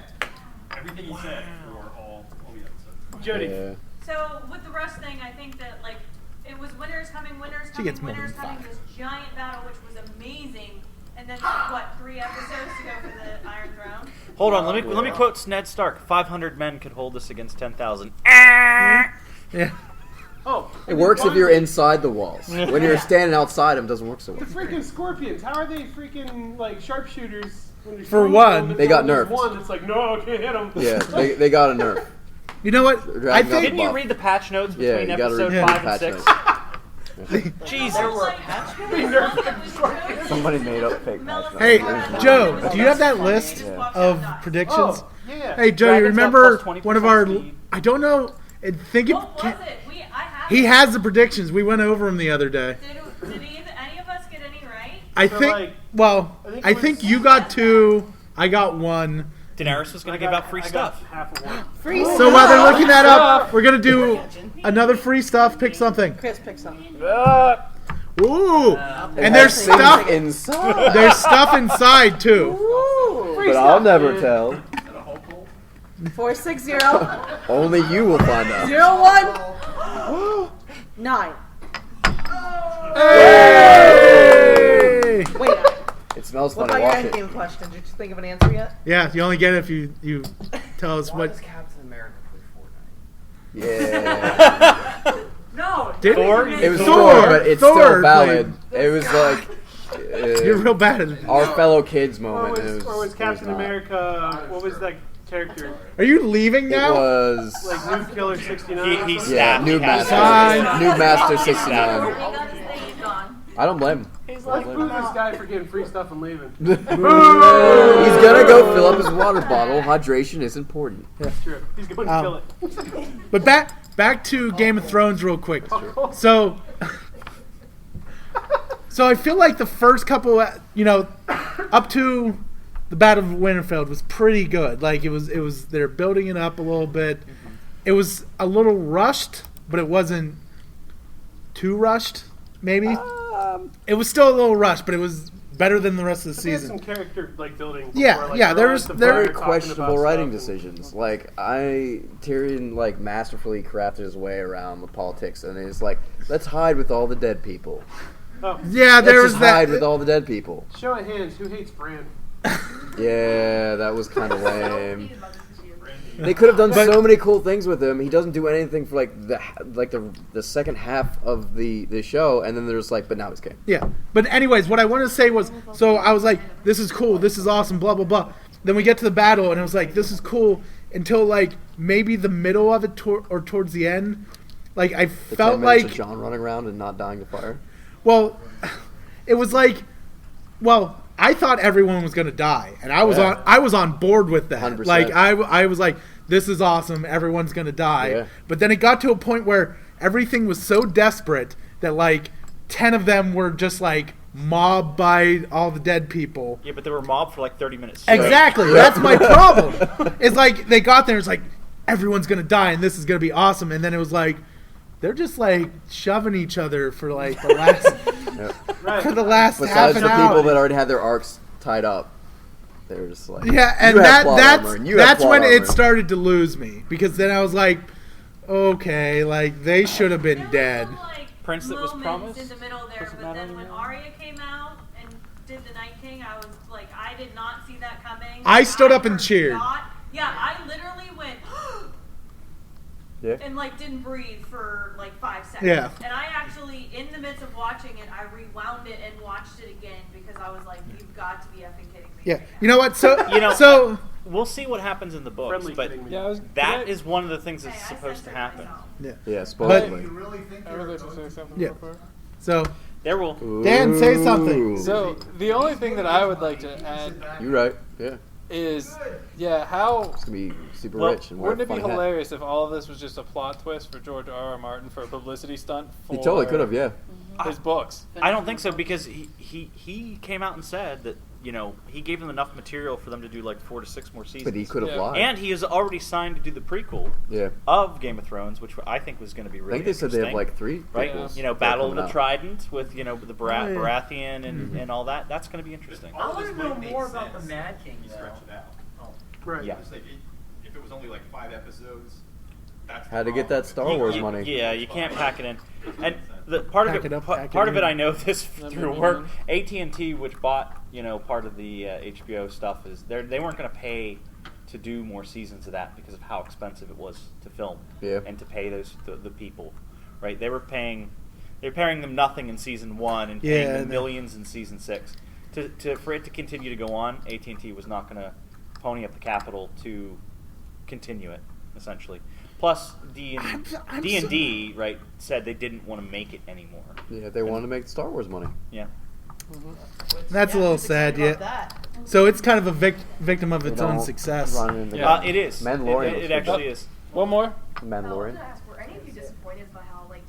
everything he said for all the episodes. Jody. Yeah. So with the rush thing, I think that like it was winter's coming, She gets more winter's than coming. 5. This giant battle, which was amazing, and then like, what 3 episodes to go for the Iron Throne? Hold on, let me quote Ned Stark. 500 men could hold this against 10,000. Yeah. Oh, It works if you're inside the walls. When you're standing outside them, it doesn't work so the well. freaking scorpions. How are they freaking like sharpshooters? When you're For shooting one, them, they got there's nerfed. One, it's like no, I can't hit them. Yeah, they got a nerf. You know what? They're I dragging out think Didn't you read the patch notes Yeah, between you gotta episode read 5 the and patch 6? notes. Jesus. There were patch Somebody made up fake patch notes. Hey, Joe, do you have that list of predictions? Oh, yeah. Hey, Joe, you Dragons have remember plus 20% one of our? speed. I don't know. I think it. What was it? I have He it. has the predictions. We went over them the other day. Did any of us get any right? I So, think. like, Well, I think you got 2. I got 1. Daenerys was going to give out free stuff. Half of one. Free So while they're looking that up, we're gonna do another free stuff. Pick something. Chris, pick something. Ooh, and there's Things stuff. inside. There's stuff inside too. Ooh. But I'll never tell. 460 Only you will find out. 01 9. Hey! Wait. It smells What funny. about your Watch it. endgame question? Did you think of an answer yet? Yeah, you only get it if you tell us Why what. does Captain America play Yeah. No. Did Thor? It was Thor. Thor, but it's Thor still valid. It was like You're real bad at it. our fellow kids Or moment. and was Captain not. America? What was that character? Are you leaving It now? was Like Nuke Killer 69. He yeah, snapped. New He has Master, Fine. New Master He 69. got his thing, he's gone. I don't blame him. He's Let's like, boo this guy for getting free stuff and leaving. He's gonna go fill up his water bottle. Hydration is important. That's true. He's going to kill it. But back to Game of Thrones real quick. So I feel like the first couple, up to the Battle of Winterfell was pretty good. Like it was they're building it up a little bit. It was a little rushed, but it wasn't too rushed. Maybe it was still a little rushed, but it was better than the rest of the But they had season. some character building. Yeah, before, yeah, they're there's on the Very bar talking questionable about writing stuff and- decisions. Like Tyrion masterfully crafted his way around the politics, and it's like, let's hide with all the dead people. Oh. Yeah, there was Let's just that. hide with all the dead people. Show of hands, who hates Bran? Yeah, that was kind of lame. They could have done so many cool things with him. He doesn't do anything for the second half of the show, and then there's but now he's king. Yeah, but anyways, what I wanted to say was, so I was like, this is cool, this is awesome, blah blah blah. Then we get to the battle, and I was like, this is cool until maybe the middle of it or towards the end. I The felt 10 minutes like of John running around and not dying to fire. Well, it was I thought everyone was gonna die, and I was on board with that. 100%. I was like, this is awesome, everyone's gonna die. Yeah. But then it got to a point where everything was so desperate that 10 of them were just mobbed by all the dead people. Yeah, but they were mobbed for 30 minutes straight. Exactly, that's my problem. It's they got there, it's everyone's gonna die, and this is gonna be awesome, and then it was they're just shoving each other for the last for the last Besides half an the hour. people that already had their arcs tied up, they were just Yeah, and you have plot armor, and you have that's plot when it armor. started to lose me, because then I was okay, they should have been dead. Prince that was promised. In the middle there, but then when Arya came out and did the Night King, I was I did not see that coming. I stood up and cheered. Yeah, I literally went. Yeah. And didn't breathe for 5 seconds. Yeah. And I actually, in the midst of watching it, I rewound it and watched it again because I was like, "You've got to be effing kidding me!" Yeah, you know what? So so we'll see what happens in the books, Friendly but kidding me. Yeah, that is one of the things that's supposed to happen. Yeah, supposedly. You really think I would like to say something Yeah. real quick. So There will. Dan, say something. So the only thing that I would like to add You're right. Yeah. is, how It's gonna be super Well, rich and wear a wouldn't it be funny hat. hilarious if all of this was just a plot twist for George R.R. Martin for a publicity stunt for He totally could have. Yeah. his books? I don't think so, because he came out and said that he gave them enough material for them to do 4 to 6 more seasons. But he could have lied. And he has already signed to do the prequel Yeah. of Game of Thrones, which I think was going to be I really think they said they have interesting. 3 Right, prequels Battle of coming the out. Trident with the yeah. Baratheon and all that. That's going to be interesting. I want to know more about the Mad King, You though. stretch it out. Right. Yeah. Just if it was only 5 episodes, that's Had the to get problem. that Star Wars You- money. Yeah, you can't pack it in. And the part Pack of it it, up, pack it part of it, in. I know this through work. AT&T, which bought part of the HBO stuff, is they weren't going to pay to do more seasons of that because of how expensive it was to film and to pay the people. Right? They were paying them nothing in season 1 and paying them millions in season 6. For it to continue to go on, AT&T was not going to pony up the capital to continue it, essentially. Plus, D&D right, said they didn't want to make it anymore. Yeah, they wanted to make Star Wars money. Yeah. That's a little sad, yeah. So it's kind of a victim of its They own don't success. run into It is. Mandalorian. It actually is. One more. Mandalorian. Were any of you disappointed by how like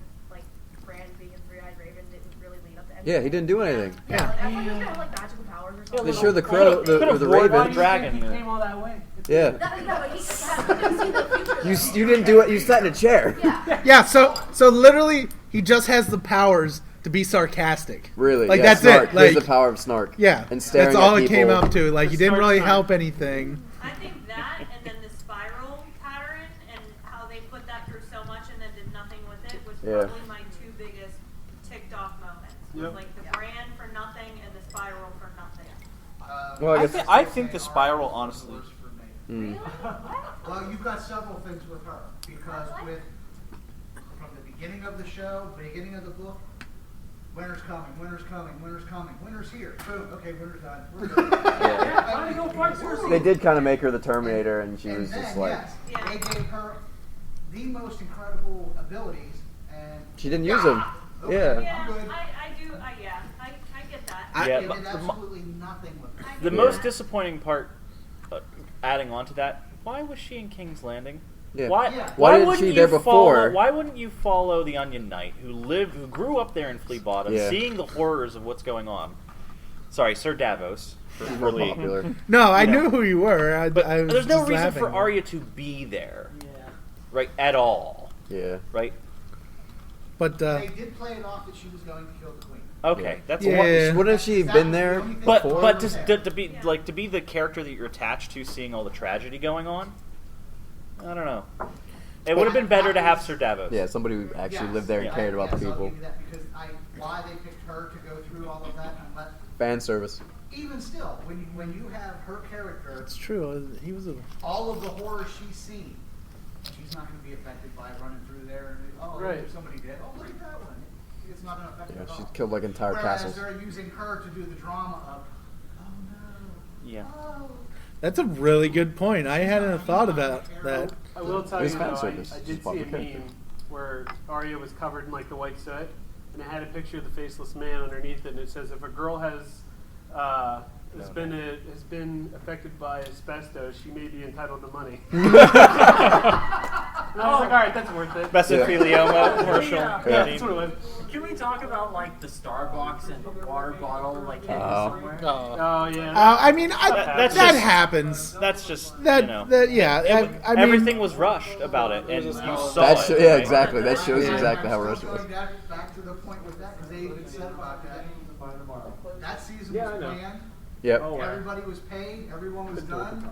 Bran being a three-eyed raven didn't really lead up to anything? Yeah, he didn't do anything. Yeah, I thought he was gonna have like magical powers or something. They showed the crow, the Could've raven. warned dragon. He came all that way. Yeah. No, but he didn't see the future. You didn't do it. You sat in a chair. Yeah, so literally he just has the powers to be sarcastic. Really? Like yeah, that's snark. it. He has Like the power of snark. yeah, And staring that's all at it came people. up to. Like he didn't really help anything. I think that, and then the spiral pattern, and how they put that through so much and then did nothing with it, was Yeah. probably my 2 biggest ticked off moments. Was Yep. like the brand for nothing and the spiral for nothing. Well, I guess. I think the spiral, honestly. Well, you've got several things with her because from the beginning of the show, beginning of the book, winter's coming, winter's coming, winter's coming, winter's here. Boom. Okay, winter's done. We're good. They did kind of make her the Terminator, and she And was then, just like. yes, they gave her the most incredible abilities, and She didn't use them. okay, Yeah. Yeah, I'm good. I get that. I Yeah, did but absolutely nothing with her. The most disappointing part, adding on to that, why was she in King's Landing? Yeah. Why? Yeah. Why didn't wouldn't she you there before? Why wouldn't you follow the Onion Knight, who grew up there in Flea Bottom, Yeah. seeing the horrors of what's going on? Sorry, Sir Davos. She's more popular. No, I You know. knew who you were. I was There's no just reason laughing. for Arya to be there, right? At all, Yeah. right? But They did play it off that she was going to kill the queen. Okay, that's Wouldn't have she been there before? But to be the character that you're attached to, seeing all the tragedy going on. I don't know. It would have been better to have Sir Davos. Yeah, somebody who actually lived there and cared about the people. I'll give you that because why they picked her to go through all of that and let fan service. Even still, when you have her character, it's true. He was all of the horror she's seen. She's not going to be affected by running through there and there's somebody dead. Oh, look at that one. It's not going to affect her at all. She's killed like entire castles. Whereas they're using her to do the drama of, oh no. Yeah. Oh. That's a really good point. I hadn't thought about that. I will tell you though, I did see a meme where Arya was covered in like the white soot, and it had a picture of the faceless man underneath it, and it says, if a girl has been affected by asbestos, she may be entitled to money. And I was like, all right, that's worth it. Mesothelioma commercial. Yeah, that's what it was. Can we talk about like the Starbucks and the water bottle like hidden somewhere? Oh yeah. I mean, that happens. That's just that. I mean, everything was rushed about it, and you saw That's it. yeah, right? exactly. That shows exactly how rushed it was. Back to the point with that, because they even said about that. That season was planned. Yep. Everybody was paid. Everyone was done.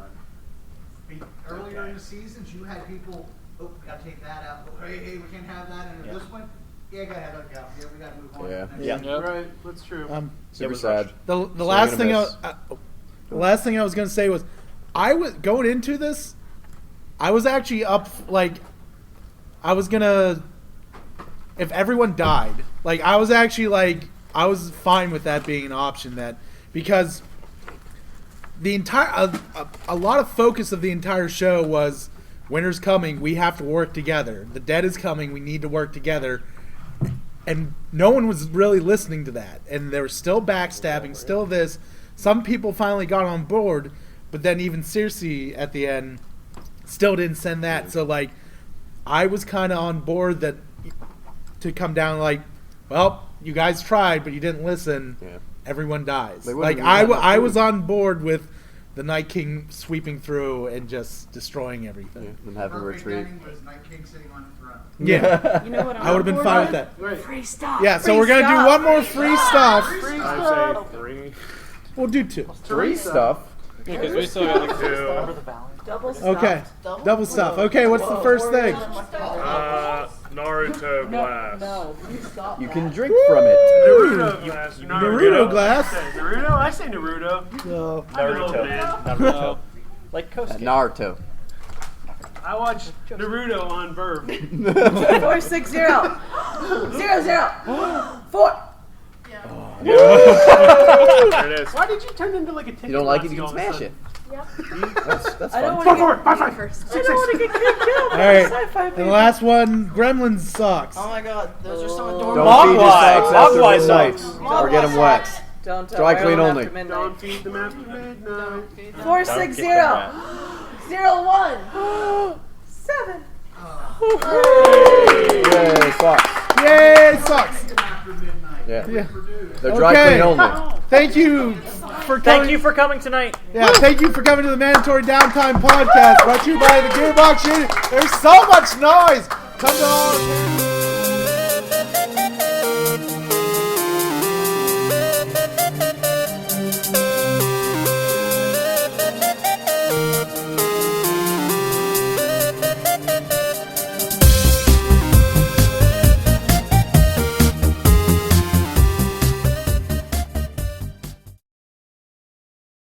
Earlier in the seasons, you had people. Oh, we gotta take that out. Oh, hey, we can't have that. And this one, yeah, go ahead, okay. Yeah, we gotta move on. Yeah. Right. That's true. Super sad. The last thing I was gonna say was, I was going into this. I was actually up I was gonna. If everyone died, I was actually I was fine with that being an option. Because the entire a lot of focus of the entire show was winter's coming, we have to work together. The dead is coming, we need to work together. And no one was really listening to that. And there was still backstabbing, still this. Some people finally got on board, but then even Cersei at the end still didn't send that. So I was kind of on board that to come down well, you guys tried, but you didn't listen. Yeah. Everyone dies. I was on board with the Night King sweeping through and just destroying everything. And having a retreat. Was Night King sitting on the throne. Yeah. You know what? I would have been fine with that. Right. Free stuff. Yeah, so we're going to do one more free stuff. I say 3. We'll do 2. 3 stuff? Because we still got 2. Double stuff. Okay. Double stuff. Okay, what's the first thing? Naruto glass. No, you stop. You can drink from it. Naruto glass. Naruto glass. Naruto? I say Naruto. No. Naruto. Like Kosuke. Naruto. I watched Naruto on Verve. 460 00 4. There it is. Why did you turn into a ticket? You don't like it, you can smash it. Yep. That's I don't fun. want to get first. I don't want to get killed. All right. Sci-fi, And the last one, Gremlins socks. Oh my god, those are some adorable. Don't feed your socks after midnight, or get them wet. Don't Dry clean only. Don't feed them after midnight. 460 01 7. Yay, socks. Yay, socks. Yeah. They're dry clean only. Thank you for coming. Thank you for coming tonight. Yeah, thank you for coming to the Mandatory Downtime Podcast, brought to you by the Gearbox Crew. There's so much noise. Come on.